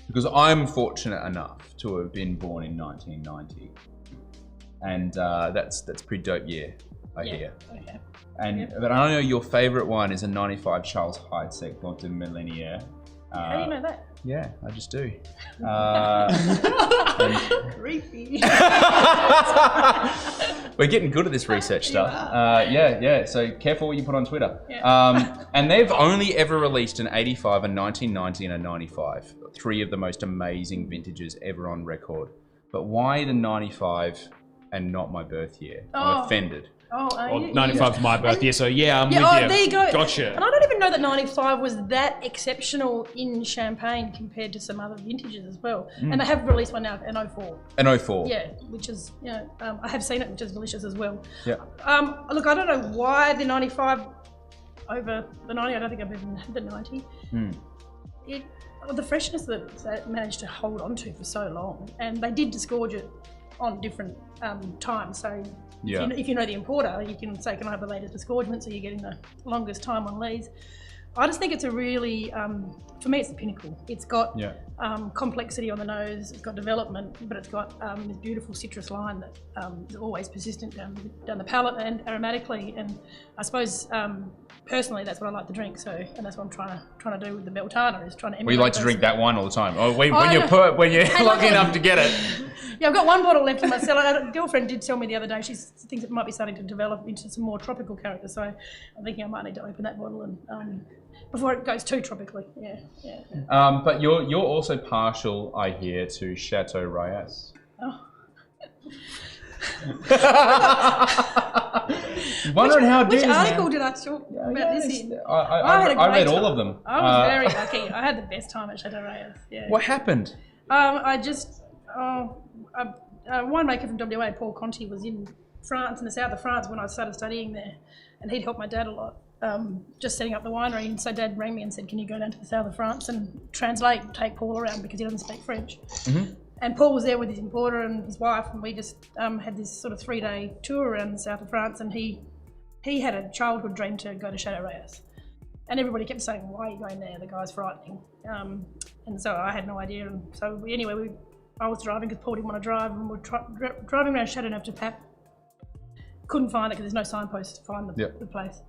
Because I'm fortunate enough to have been born in 1990. And that's a pretty dope year, I hear. Okay. But I know your favourite one is a 95 Charles Heidsieck Blanc de Millénaire. How do you know that? Yeah, I just do. Creepy. We're getting good at this research stuff. So careful what you put on Twitter. Yeah. And they've only ever released an 85, a 1990, and a 95. 3 of the most amazing vintages ever on record. But why the 95 and not my birth year? I'm offended. Well, 95 is my birth year, so I'm with you. There you go. Gotcha. And I don't even know that 95 was that exceptional in champagne compared to some other vintages as well. And they have released one now in 04. An 04. Yeah, which is, I have seen it, which is delicious as well. Yeah. Look, I don't know why the 95 over the 90. I don't think I've even had the 90. The freshness that managed to hold on to for so long, and they did disgorge it on different times. So if you know the importer, you can say, can I have the latest disgorgement, so you're getting the longest time on lees. I just think it's a really, for me, it's the pinnacle. It's got complexity on the nose, it's got development, but it's got this beautiful citrus line that is always persistent down the palate and aromatically. And I suppose personally, that's what I like to drink. So, and that's what I'm trying to do with the Beltana, is trying to emulate. We like to drink that wine all the time. When you're lucky enough to get it. Yeah, I've got one bottle left in my cellar. A girlfriend did tell me the other day she thinks it might be starting to develop into some more tropical character. So I'm thinking I might need to open that bottle and before it goes too tropically. Yeah. But you're also partial, I hear, to Chateau Reyes. Oh. Wondering how it Which is, article man. did I talk about this in? I read all of them. I was very lucky. I had the best time at Chateau Reyes. Yeah. What happened? A winemaker from WA, Paul Conti, was in France, in the south of France, when I started studying there, and he'd helped my dad a lot, just setting up the winery. And so Dad rang me and said, can you go down to the south of France and take Paul around, because he doesn't speak French. And Paul was there with his importer and his wife, and we just had this sort of 3-day tour around the south of France, and he had a childhood dream to go to Chateau Reyes. And everybody kept saying, why are you going there? The guy's frightening. And so I had no idea. And so we I was driving because Paul didn't want to drive, and we're driving around Chateauneuf to Pap. Couldn't find it because there's no signpost to find the place.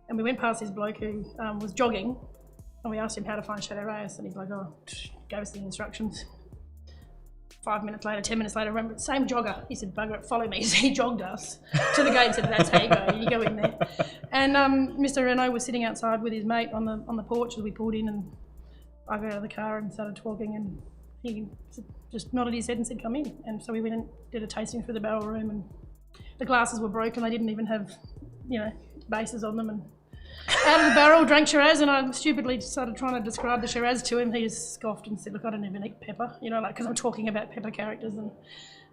And we went past this bloke who was jogging, and we asked him how to find Chateau Reyes, and he's like, gave us the instructions. 5 minutes later, 10 minutes later, I remember, same jogger. He said, bugger it, follow me. So he jogged us to the gate and said, that's how you go, you go in there. And Mr. Renault was sitting outside with his mate on the porch as we pulled in, and I got out of the car and started talking, and he just nodded his head and said, come in. And so we went and did a tasting through the barrel room, and the glasses were broken. They didn't even have, bases on them. And out of the barrel, drank Shiraz, and I stupidly started trying to describe the Shiraz to him. He just scoffed and said, look, I don't even eat pepper, because I'm talking about pepper characters. And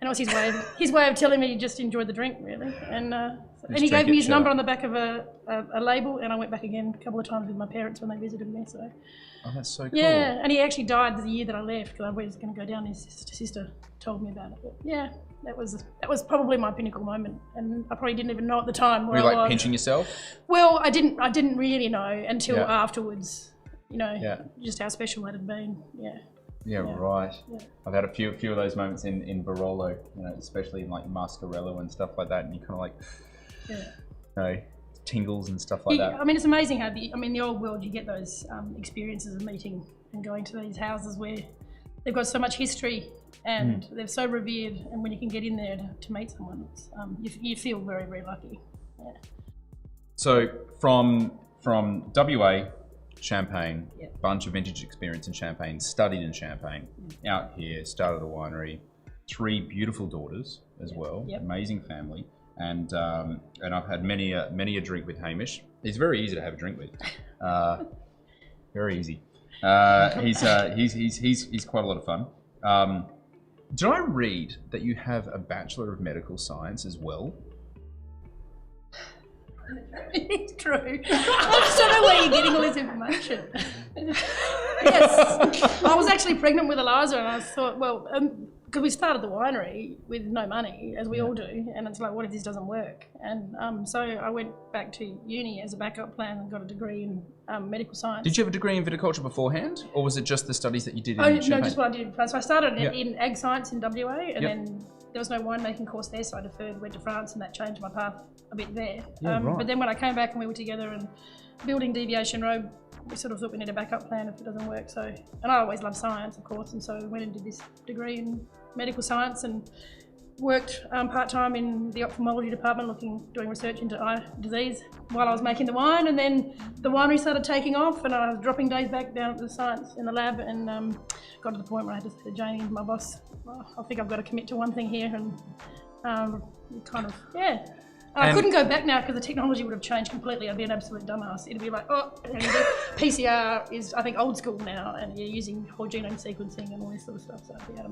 it was his way of telling me he just enjoyed the drink, really. And he gave me his number on the back of a label, and I went back again a couple of times with my parents when they visited me. So. Oh, that's so cool. Yeah, and he actually died the year that I left, because I was going to go down. His sister told me about it. But yeah, that was probably my pinnacle moment, and I probably didn't even know at the time. Were you like pinching yourself? Well, I didn't really know until afterwards. Just how special it had been. Yeah, right. Yeah. I've had a few of those moments in Barolo, especially in like Mascarello and stuff like that, and you kind of like, tingles and stuff like that. I mean, it's amazing how the old world, you get those experiences of meeting and going to these houses where they've got so much history and they're so revered, and when you can get in there to meet someone, it's, you feel very, very lucky. Yeah. So from WA, Champagne, bunch of vintage experience in Champagne, studied in Champagne, out here, started a winery, 3 beautiful daughters as well, amazing family. And I've had many a drink with Hamish. He's very easy to have a drink with, very easy. He's quite a lot of fun. Did I read that you have a Bachelor of Medical Science as well? It's true. I just don't know where you're getting all this information. Yes, I was actually pregnant with Eliza, and I thought, well, because we started the winery with no money, as we all do, and it's like, what if this doesn't work? And so I went back to uni as a backup plan and got a degree in medical science. Did you have a degree in viticulture beforehand, or was it just the studies that you did in Champagne? No, just what I did. So I started in ag science in WA, and then there was no winemaking course there, so I deferred, went to France, and that changed my path a bit there. But then when I came back and we were together and building Deviation Road, we sort of thought we need a backup plan if it doesn't work. So, and I always loved science, of course, and so I went and did this degree in medical science and worked part-time in the ophthalmology department doing research into eye disease while I was making the wine, and then the winery started taking off, and I was dropping days back down at the science in the lab, and got to the point where I had to say to Janie, my boss, I think I've got to commit to one thing here, and I couldn't go back now because the technology would have changed completely. I'd be an absolute dumbass. It'd be like, PCR is, I think, old school now, and you're using whole genome sequencing and all this sort of stuff. So I'd be out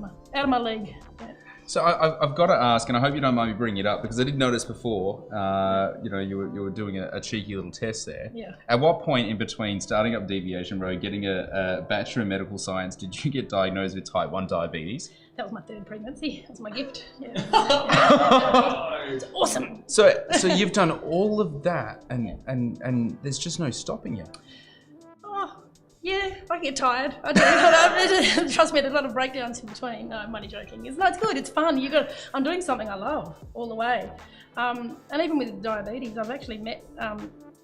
of my league. Yeah. So I've got to ask, and I hope you don't mind me bringing it up, because I did notice before, you were doing a cheeky little test there. Yeah. At what point in between starting up Deviation Road, getting a Bachelor in Medical Science, did you get diagnosed with type 1 diabetes? That was my 3rd pregnancy. That's my gift. Yeah. It's awesome. So you've done all of that, and there's just no stopping you. Oh, yeah, I get tired. I do. Trust me, there's a lot of breakdowns in between. No, I'm only joking. It's good. It's fun. I'm doing something I love all the way. And even with diabetes, I've actually met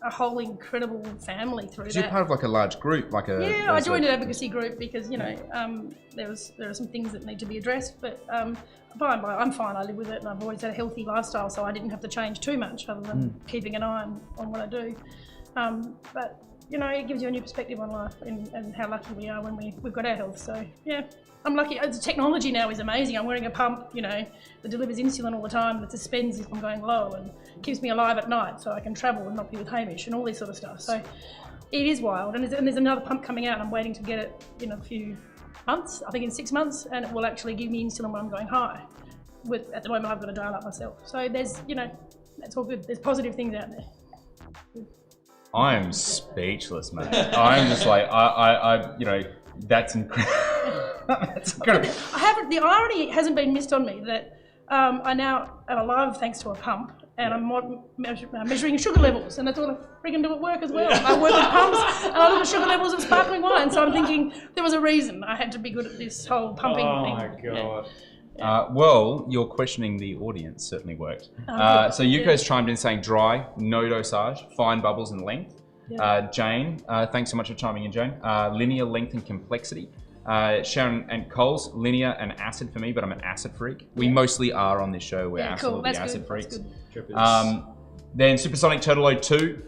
a whole incredible family through that. You're part of like a large group, like a... Yeah, I joined an advocacy group because, there are some things that need to be addressed, but by and by, I'm fine. I live with it, and I've always had a healthy lifestyle, so I didn't have to change too much other than keeping an eye on what I do. But, it gives you a new perspective on life and how lucky we are when we've got our health. So, yeah, I'm lucky. The technology now is amazing. I'm wearing a pump, that delivers insulin all the time, that suspends if I'm going low and keeps me alive at night so I can travel and not be with Hamish and all this sort of stuff. So it is wild. And there's another pump coming out. I'm waiting to get it in a few months, I think in 6 months, and it will actually give me insulin when I'm going high. At the moment, I've got to dial up myself. So there's, that's all good. There's positive things out there. I am speechless, mate. I'm just like, that's incredible. That's incredible. The irony hasn't been missed on me that I now am alive thanks to a pump, and I'm measuring sugar levels, and that's all I freaking do at work as well. I work with pumps, and I look at sugar levels of sparkling wine, so I'm thinking there was a reason I had to be good at this whole pumping thing. Oh my god. Well, your questioning the audience certainly worked. So Yuko's chimed in saying dry, no dosage, fine bubbles and length. Jane, thanks so much for chiming in, Jane. Linear length and complexity. Sharon and Coles, linear and acid for me, but I'm an acid freak. We mostly are on this show. We're absolutely acid freaks. Then Supersonic Turtle 2.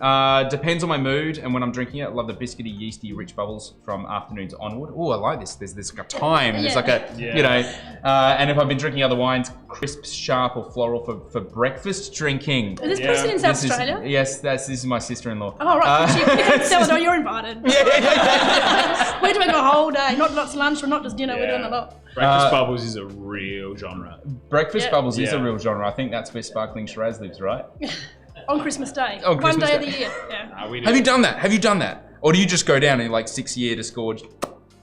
Depends on my mood and when I'm drinking it. I love the biscuity, yeasty, rich bubbles from afternoons onward. Oh, I like this. There's like a time. There's like a, you know. And if I've been drinking other wines, crisp, sharp, or floral for breakfast drinking. Is this person in South Australia? Yes, this is my sister-in-law. Oh, right. So you're invited. We're doing a whole day, not just lunch or not just dinner. We're doing a lot. Breakfast bubbles is a real genre. Breakfast bubbles is a real genre. I think that's where Sparkling Shiraz lives, right? On Christmas Day. On Christmas One day Day. of the year. Yeah. Have you done that? Have you done that? Or do you just go down in like 6 year to scourge?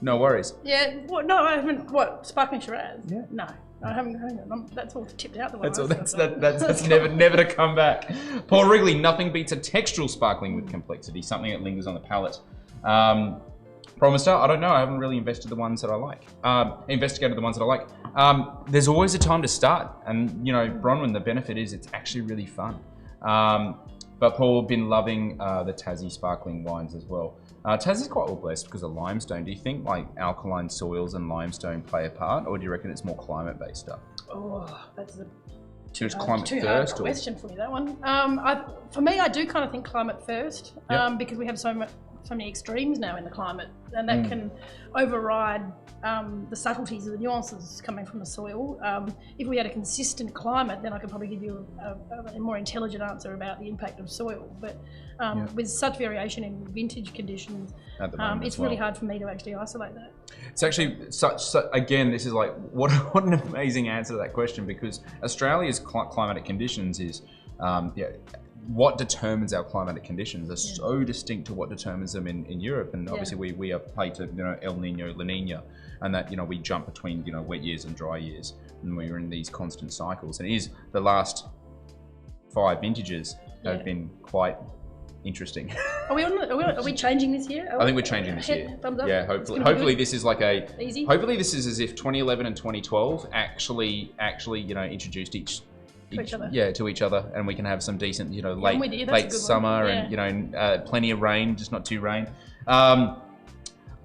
No worries. Yeah. No, I haven't. What? Sparkling Shiraz? Yeah. No. I haven't. That's all tipped out the way. That's never to come back. Paul Wrigley, nothing beats a textural sparkling with complexity, something that lingers on the palate. Promistar, I don't know. I haven't really investigated the ones that I like. There's always a time to start, and you know, Bronwyn, the benefit is it's actually really fun. But Paul, been loving the Tassie sparkling wines as well. Tassie's quite well blessed because of limestone. Do you think like alkaline soils and limestone play a part, or do you reckon it's more climate-based stuff? Oh, that's a too hard question for me, that one. For me, I do kind of think climate first, because we have so many extremes now in the climate, and that can override the subtleties of the nuances coming from the soil. If we had a consistent climate, then I could probably give you a more intelligent answer about the impact of soil. But with such variation in vintage conditions, it's really hard for me to actually isolate that. It's actually again, this is like, what an amazing answer to that question, because Australia's climatic conditions is, what determines our climatic conditions are so distinct to what determines them in Europe, and obviously we are paid to El Nino, La Nina, and that we jump between wet years and dry years, and we're in these constant cycles. And it is the last 5 vintages have been quite interesting. Are we changing this year? I think we're changing this year. Thumbs up. Yeah, hopefully this is like easy. Hopefully this is as if 2011 and 2012 actually introduced to each other, and we can have some decent late summer and plenty of rain, just not too rain.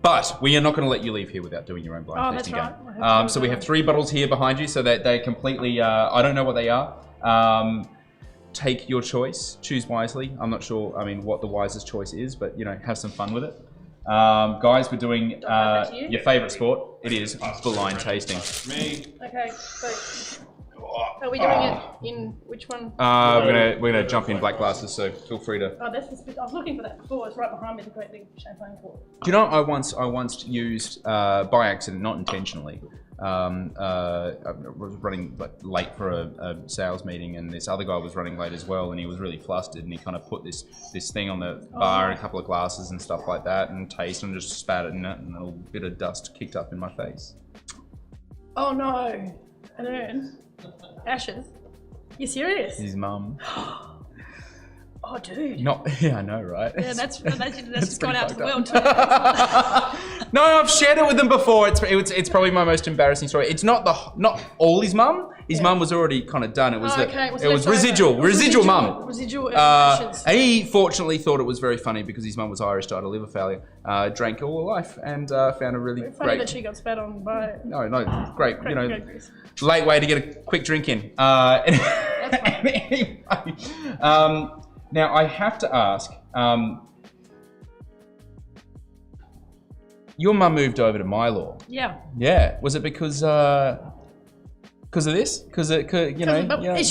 But we are not going to let you leave here without doing your own blind tasting game. So we have 3 bottles here behind you, so that they're completely, I don't know what they are. Take your choice, choose wisely. I'm not sure, what the wisest choice is, but have some fun with it. Guys, we're doing your favourite sport. It is blind tasting. Me. Okay, so are we doing it in which one? We're gonna jump in black glasses, so feel free to. Oh, I was looking for that before. It's right behind me, the great big champagne cork. Do you know I once used by accident, not intentionally. I was running late for a sales meeting, and this other guy was running late as well, and he was really flustered, and he kind of put this thing on the bar and a couple of glasses and stuff like that, and tasted and just spat it in it, and a little bit of dust kicked up in my face. Oh no! And then ashes. You serious? His mum. Oh, dude. I know, right? Yeah, that's just gone out to the world too. No, I've shared it with them before. It's probably my most embarrassing story. It's not all his mum. His mum was already kind of done. It was it was residual mum. Residual ashes. He fortunately thought it was very funny because his mum was Irish, died of liver failure, drank all her life, and found a really funny that she got spat on by. No, great. Late way to get a quick drink in. Anyway, now I have to ask. Your mum moved over to my law. Yeah. Yeah. Was it because of this? Because no, it's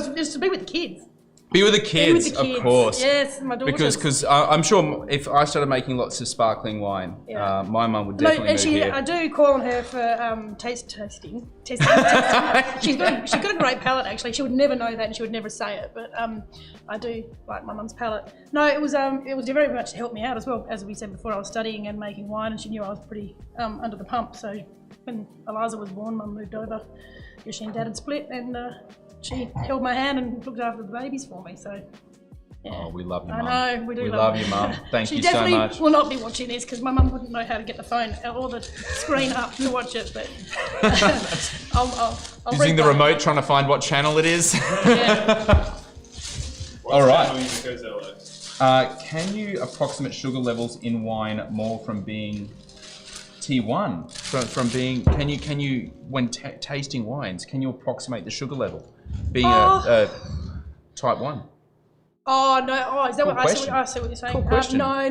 just to be with the kids. Be with the kids, of course. Yes, my daughter. Because I'm sure if I started making lots of sparkling wine, my mum would definitely move here. I do call on her for testing. She's got a great palate, actually. She would never know that, and she would never say it. But I do like my mum's palate. No, it was very much to help me out as well. As we said before, I was studying and making wine, and she knew I was pretty under the pump, so when Eliza was born, Mum moved over because she and Dad had split, and she held my hand and looked after the babies for me. So. Yeah. Oh, we love you, Mum. I know, we do. We love you, Mum. Thank you so much. She definitely will not be watching this because my mum wouldn't know how to get the phone or the screen up to watch it. But I'll using the remote, trying to find what channel it is. Yeah. All right. Can you approximate sugar levels in wine more from being T1? From being, can you when tasting wines, can you approximate the sugar level being a type 1? Oh no! Oh, is that Cool what I see? What you're saying? Cool question. No.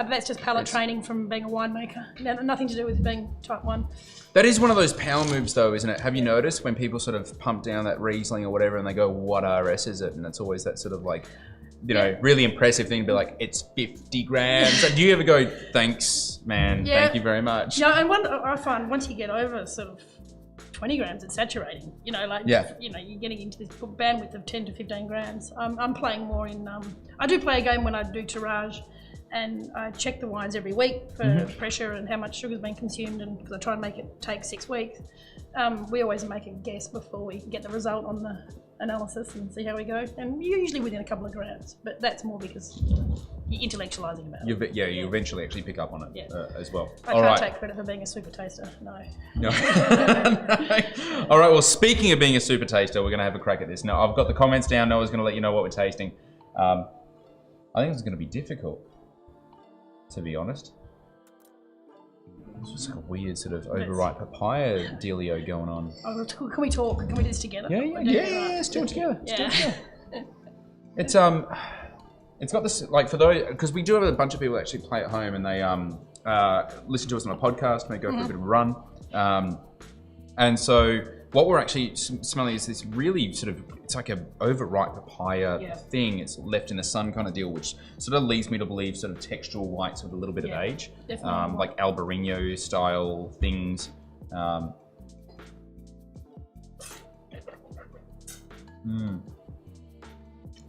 That's just palate training from being a winemaker. Nothing to do with being type 1. That is one of those power moves, though, isn't it? Have you noticed when people sort of pump down that Riesling or whatever, and they go, "What RS is it?" And it's always that sort of like, you know, really impressive thing to be like, "It's 50 grams." Do you ever go, "Thanks, man. Yeah. Thank you very much"? No, and I find once you get over sort of 20 grams, it's saturating. You know, like you know, you're getting into this bandwidth of 10 to 15 grams. I'm playing more in. I do play a game when I do tirage, and I check the wines every week for pressure and how much sugar's been consumed, and because I try and make it take 6 weeks. We always make a guess before we get the result on the analysis and see how we go, and you're usually within a couple of grams, but that's more because you're intellectualizing about it. You eventually actually pick up on it as well. I can't take credit for being a super taster, no. All right, well, speaking of being a super taster, we're going to have a crack at this. Now, I've got the comments down. Noah's going to let you know what we're tasting. I think it's going to be difficult, to be honest. It's just like a weird sort of overripe papaya dealio going on. Oh, can we talk? Can we do this together? Yeah, let's do it together. It's got this, like, for those, because we do have a bunch of people that actually play at home, and they listen to us on a podcast, and they go for a bit of a run. And so what we're actually smelling is this really sort of, it's like a overripe papaya thing. It's left in the sun kind of deal, which sort of leads me to believe sort of textural whites with a little bit of age. Like Albarino style things. It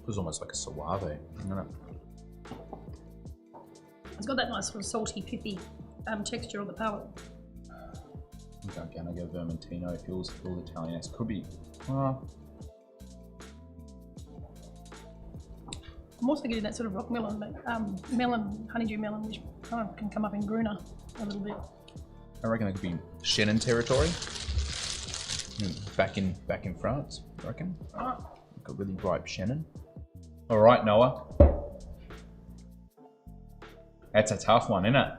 was almost like a Suave, isn't it? It's got that nice sort of salty, pithy texture on the palate. Again, I go Vermentino. It feels Italian. It could be. I'm also getting that sort of rock melon, but melon, honeydew melon, which kind of can come up in Gruner a little bit. I reckon it could be Chenin territory. Back in France, I reckon. Like a really ripe Chenin. All right, Noah. That's a tough one, isn't it?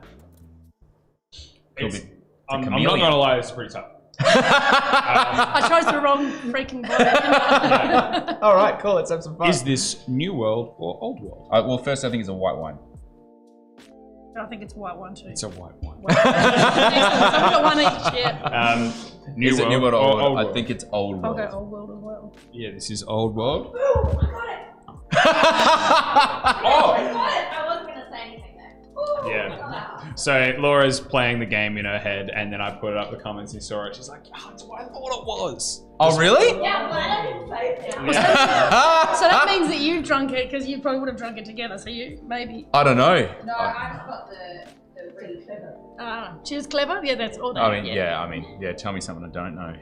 I'm not gonna lie, it's pretty tough. I chose the wrong freaking bottle. All right, cool. Let's have some fun. Is this New World or Old World? Well, first I think it's a white wine. I think it's a white one too. It's a white wine. So we've got one each, yeah. New World or Old World? I think it's Old World. I'll go Old World as well. Yeah, this is Old World. Oh, I got it! I wasn't going to say anything there. Yeah. So Laura's playing the game in her head, and then I put it up the comments and saw it. She's like, "Oh, that's what I thought it was." Oh, really? Yeah, but I didn't say it now. So that means that you've drunk it, because you probably would have drunk it together, so you maybe... I don't know. No, I just got the really clever. She was clever? Yeah, that's all that. I mean, tell me something I don't know.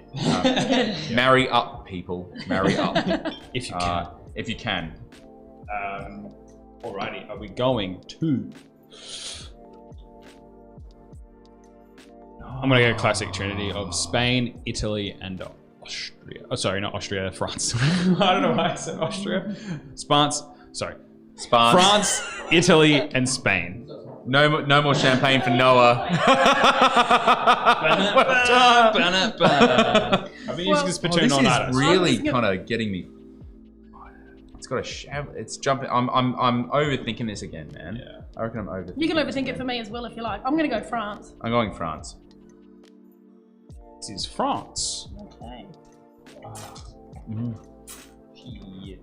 Marry up, people. Marry up. If you can. If you can. Alrighty, are we going to... I'm going to go classic trinity of Spain, Italy, and Austria. Oh, sorry, not Austria, France. I don't know why I said Austria. France, Italy, and Spain. No more champagne for Noah. I've been using this platoon this all night. is really kind of getting me. It's got a shab. It's jumping. I'm overthinking this again, man. Yeah. I reckon I'm overthinking. You can overthink it for me as well if you like. I'm going to go France. I'm going France. This is France. Okay. Yeah.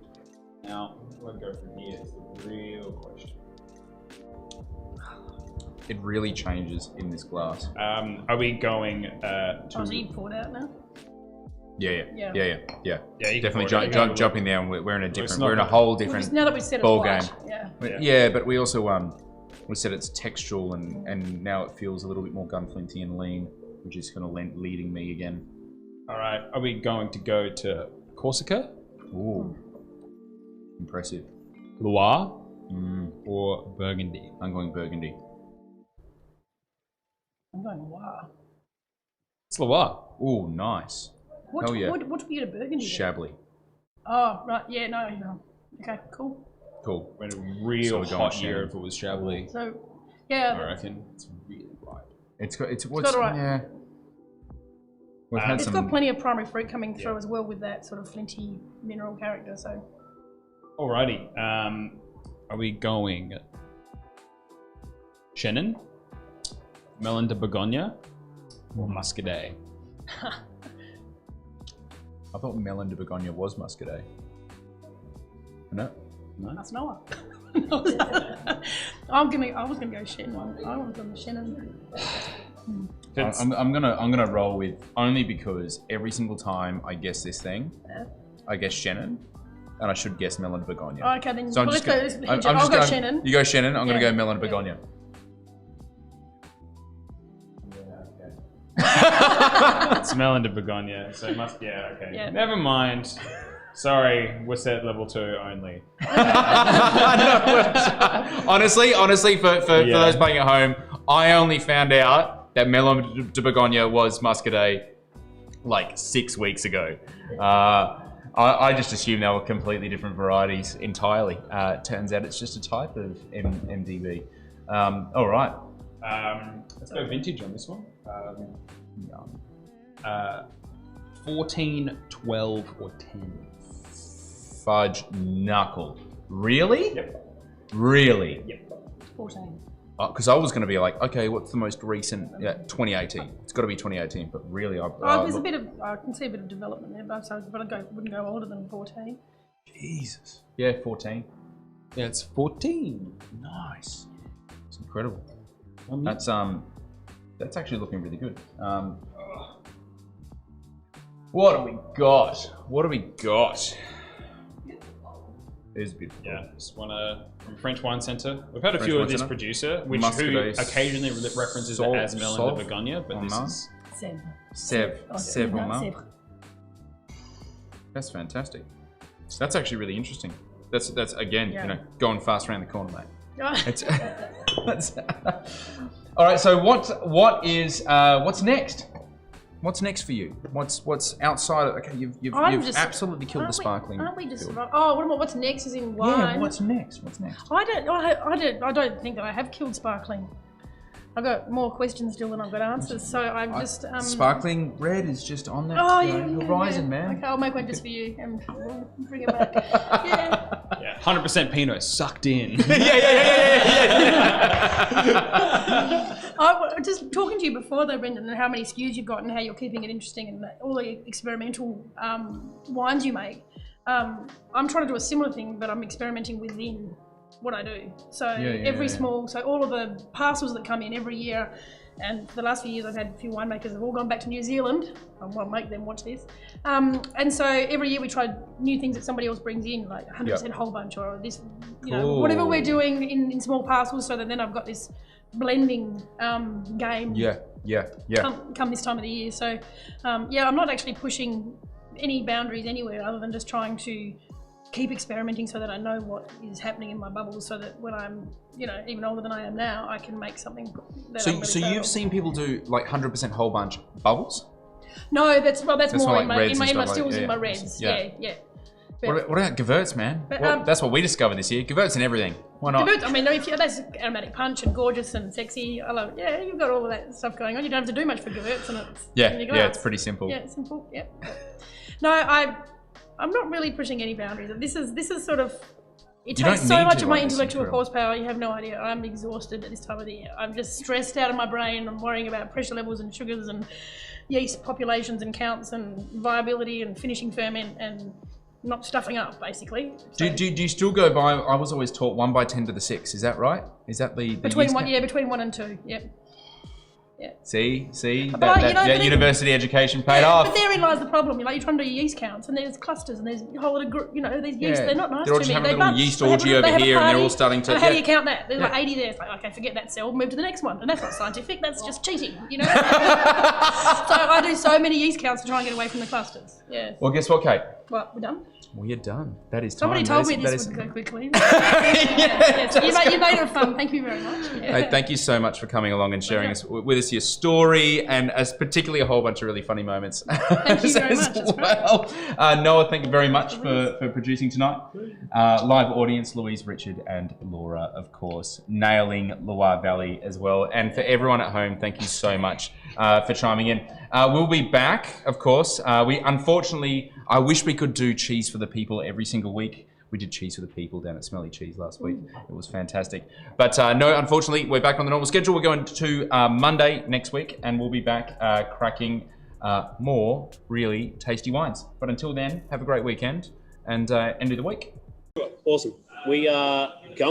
Now, where do I go from here is the real question. It really changes in this glass. Are we going Oh, so you poured out now? Yeah. Yeah, you Definitely can jumping down. We're in a different. not We're in a gonna- whole different Now that we've said ball it's game. white, Yeah, but we also we said it's textural and now it feels a little bit more gunflinty and lean. which is kind of leading me again. All right. Are we going to go to Corsica? Ooh, impressive. Loire? Or Burgundy? I'm going Burgundy. I'm going, wow. It's Loire. Ooh, nice. Hell yeah. What do we get at Burgundy? Chablis. Oh, right. Yeah, no. Okay, cool. Cool. When a real hot year if it was Chablis. So, yeah. I reckon it's really right. It's got all right. Yeah. We've had It's some. got plenty of primary fruit coming through as well with that sort of flinty mineral character. So, Alrighty. Are we going Chenin, Melon de Bourgogne, or Muscadet? I thought Melon de Bourgogne was Muscadet. No. that's Noah. I was gonna go Shannon. I was on the Shannon. I'm gonna roll with only because every single time I guess this thing, I guess Shannon, and I should guess Melon de Bourgogne. Oh, okay, then So let's go. I'll go Shannon. You go Shannon. I'm gonna go Melon de Bourgogne. It's Melon de Bourgogne, so it must. Yeah, okay. Yeah. Never mind. Sorry, we're set level 2 only. honestly, for those playing at home, I only found out that Melon de Bourgogne was Muscadet like 6 weeks ago. I just assumed they were completely different varieties entirely. Turns out it's just a type of MDB. All right. Let's go vintage on this one. 14, 12, or 10. Fudge knuckle. Really? Yep. Really? Yep. 14. Because I was going to be like, okay, what's the most recent? Yeah, 2018. It's got to be 2018. But really, there's a bit of. I can see a bit of development there, but I wouldn't go older than 14. Jesus. Yeah, 14. Yeah, it's 14. Nice. It's incredible. Mm-hmm. That's actually looking really good. What do we got? It is beautiful. Yeah, just want to from French Wine Centre. We've had a French few Wine of this Centre. producer, who Muscadet, occasionally references it as Melon de Bourgogne, but this is Sèvres. Sèvres. That's fantastic. That's actually really interesting. That's again, Yeah. going fast around the corner, mate. Oh. It's, all right. So what's next? What's next for you? What's outside of? Okay, you've absolutely killed the sparkling. Aren't we just? field. Oh, what's next? Is in wine. Yeah. What's next? I don't think that I have killed sparkling. I've got more questions still than I've got answers. So I'm just sparkling red is just on that horizon, man. Okay, I'll make one just for you and we'll bring it back. Yeah. 100% Pinot sucked in. I was just talking to you before though, Brendan, and how many SKUs you've got and how you're keeping it interesting and all the experimental wines you make. I'm trying to do a similar thing, but I'm experimenting within what I do. So so all of the parcels that come in every year, and for the last few years I've had a few winemakers have all gone back to New Zealand. I won't make them watch this. And so every year we try new things that somebody else brings in, like 100% whole bunch or this, whatever we're doing in small parcels, so that then I've got this blending game come this time of the year. So I'm not actually pushing any boundaries anywhere other than just trying to keep experimenting so that I know what is happening in my bubbles, so that when I'm even older than I am now, I can make something that I'm really So proud you've of. seen people do like 100% whole bunch bubbles? No, that's more more in like my reds and stuff stills, like- in my yeah. reds. Yeah. Yeah. But What about Gewürz, man? But, That's what we discovered this year. Gewürz and everything. Why not? Gewürz, I mean, that's aromatic punch and gorgeous and sexy. I love it. Yeah, you've got all of that stuff going on. You don't have to do much for Gewürz, and it's in your glass. It's pretty simple. Yeah, it's simple. Yeah. No, I'm not really pushing any boundaries. This is sort of. It You takes don't so need much to, of my like, it's intellectual incredible. horsepower. You have no idea. I'm exhausted at this time of the year. I'm just stressed out of my brain. I'm worrying about pressure levels and sugars and yeast populations and counts and viability and finishing ferment and not stuffing up, basically. So Do you still go by? I was always taught 1 by 10 to the 6. Is that right? Is that the between yeast one, count? between 1 and 2. Yep. Yeah. See, But that university education paid off. But therein lies the problem. You're trying to do yeast counts, and there's clusters, and there's a whole lot of these yeast. They're not nice they're all to just me. having a They little bunch. yeast They have orgy a- over they have a here, and they're all party. starting to. And how do you count that? There's like 80 there. It's like, okay, forget that cell. Move to the next one, and that's not scientific. That's just cheating. So I do so many yeast counts to try and get away from the clusters. Yeah. Well, guess what, Kate? What, we're done? We are done. That is time. Somebody told me this would go quickly. Yes, you made it fun. Thank you very much. Yeah. Hey, thank you so much for coming along and sharing with us your story, and as particularly a whole bunch of really funny moments. Thank you very much. That's well. Noah, thank you very much for producing tonight. Live audience, Louise, Richard, and Laura, of course, nailing Loire Valley as well. And for everyone at home, thank you so much for chiming in. We'll be back, of course. Unfortunately, I wish we could do Cheese for the People every single week. We did Cheese for the People down at Smelly Cheese last week. It was fantastic. But no, unfortunately, we're back on the normal schedule. We're going to Monday next week, and we'll be back cracking more really tasty wines. But until then, have a great weekend and end of the week. Awesome. We are going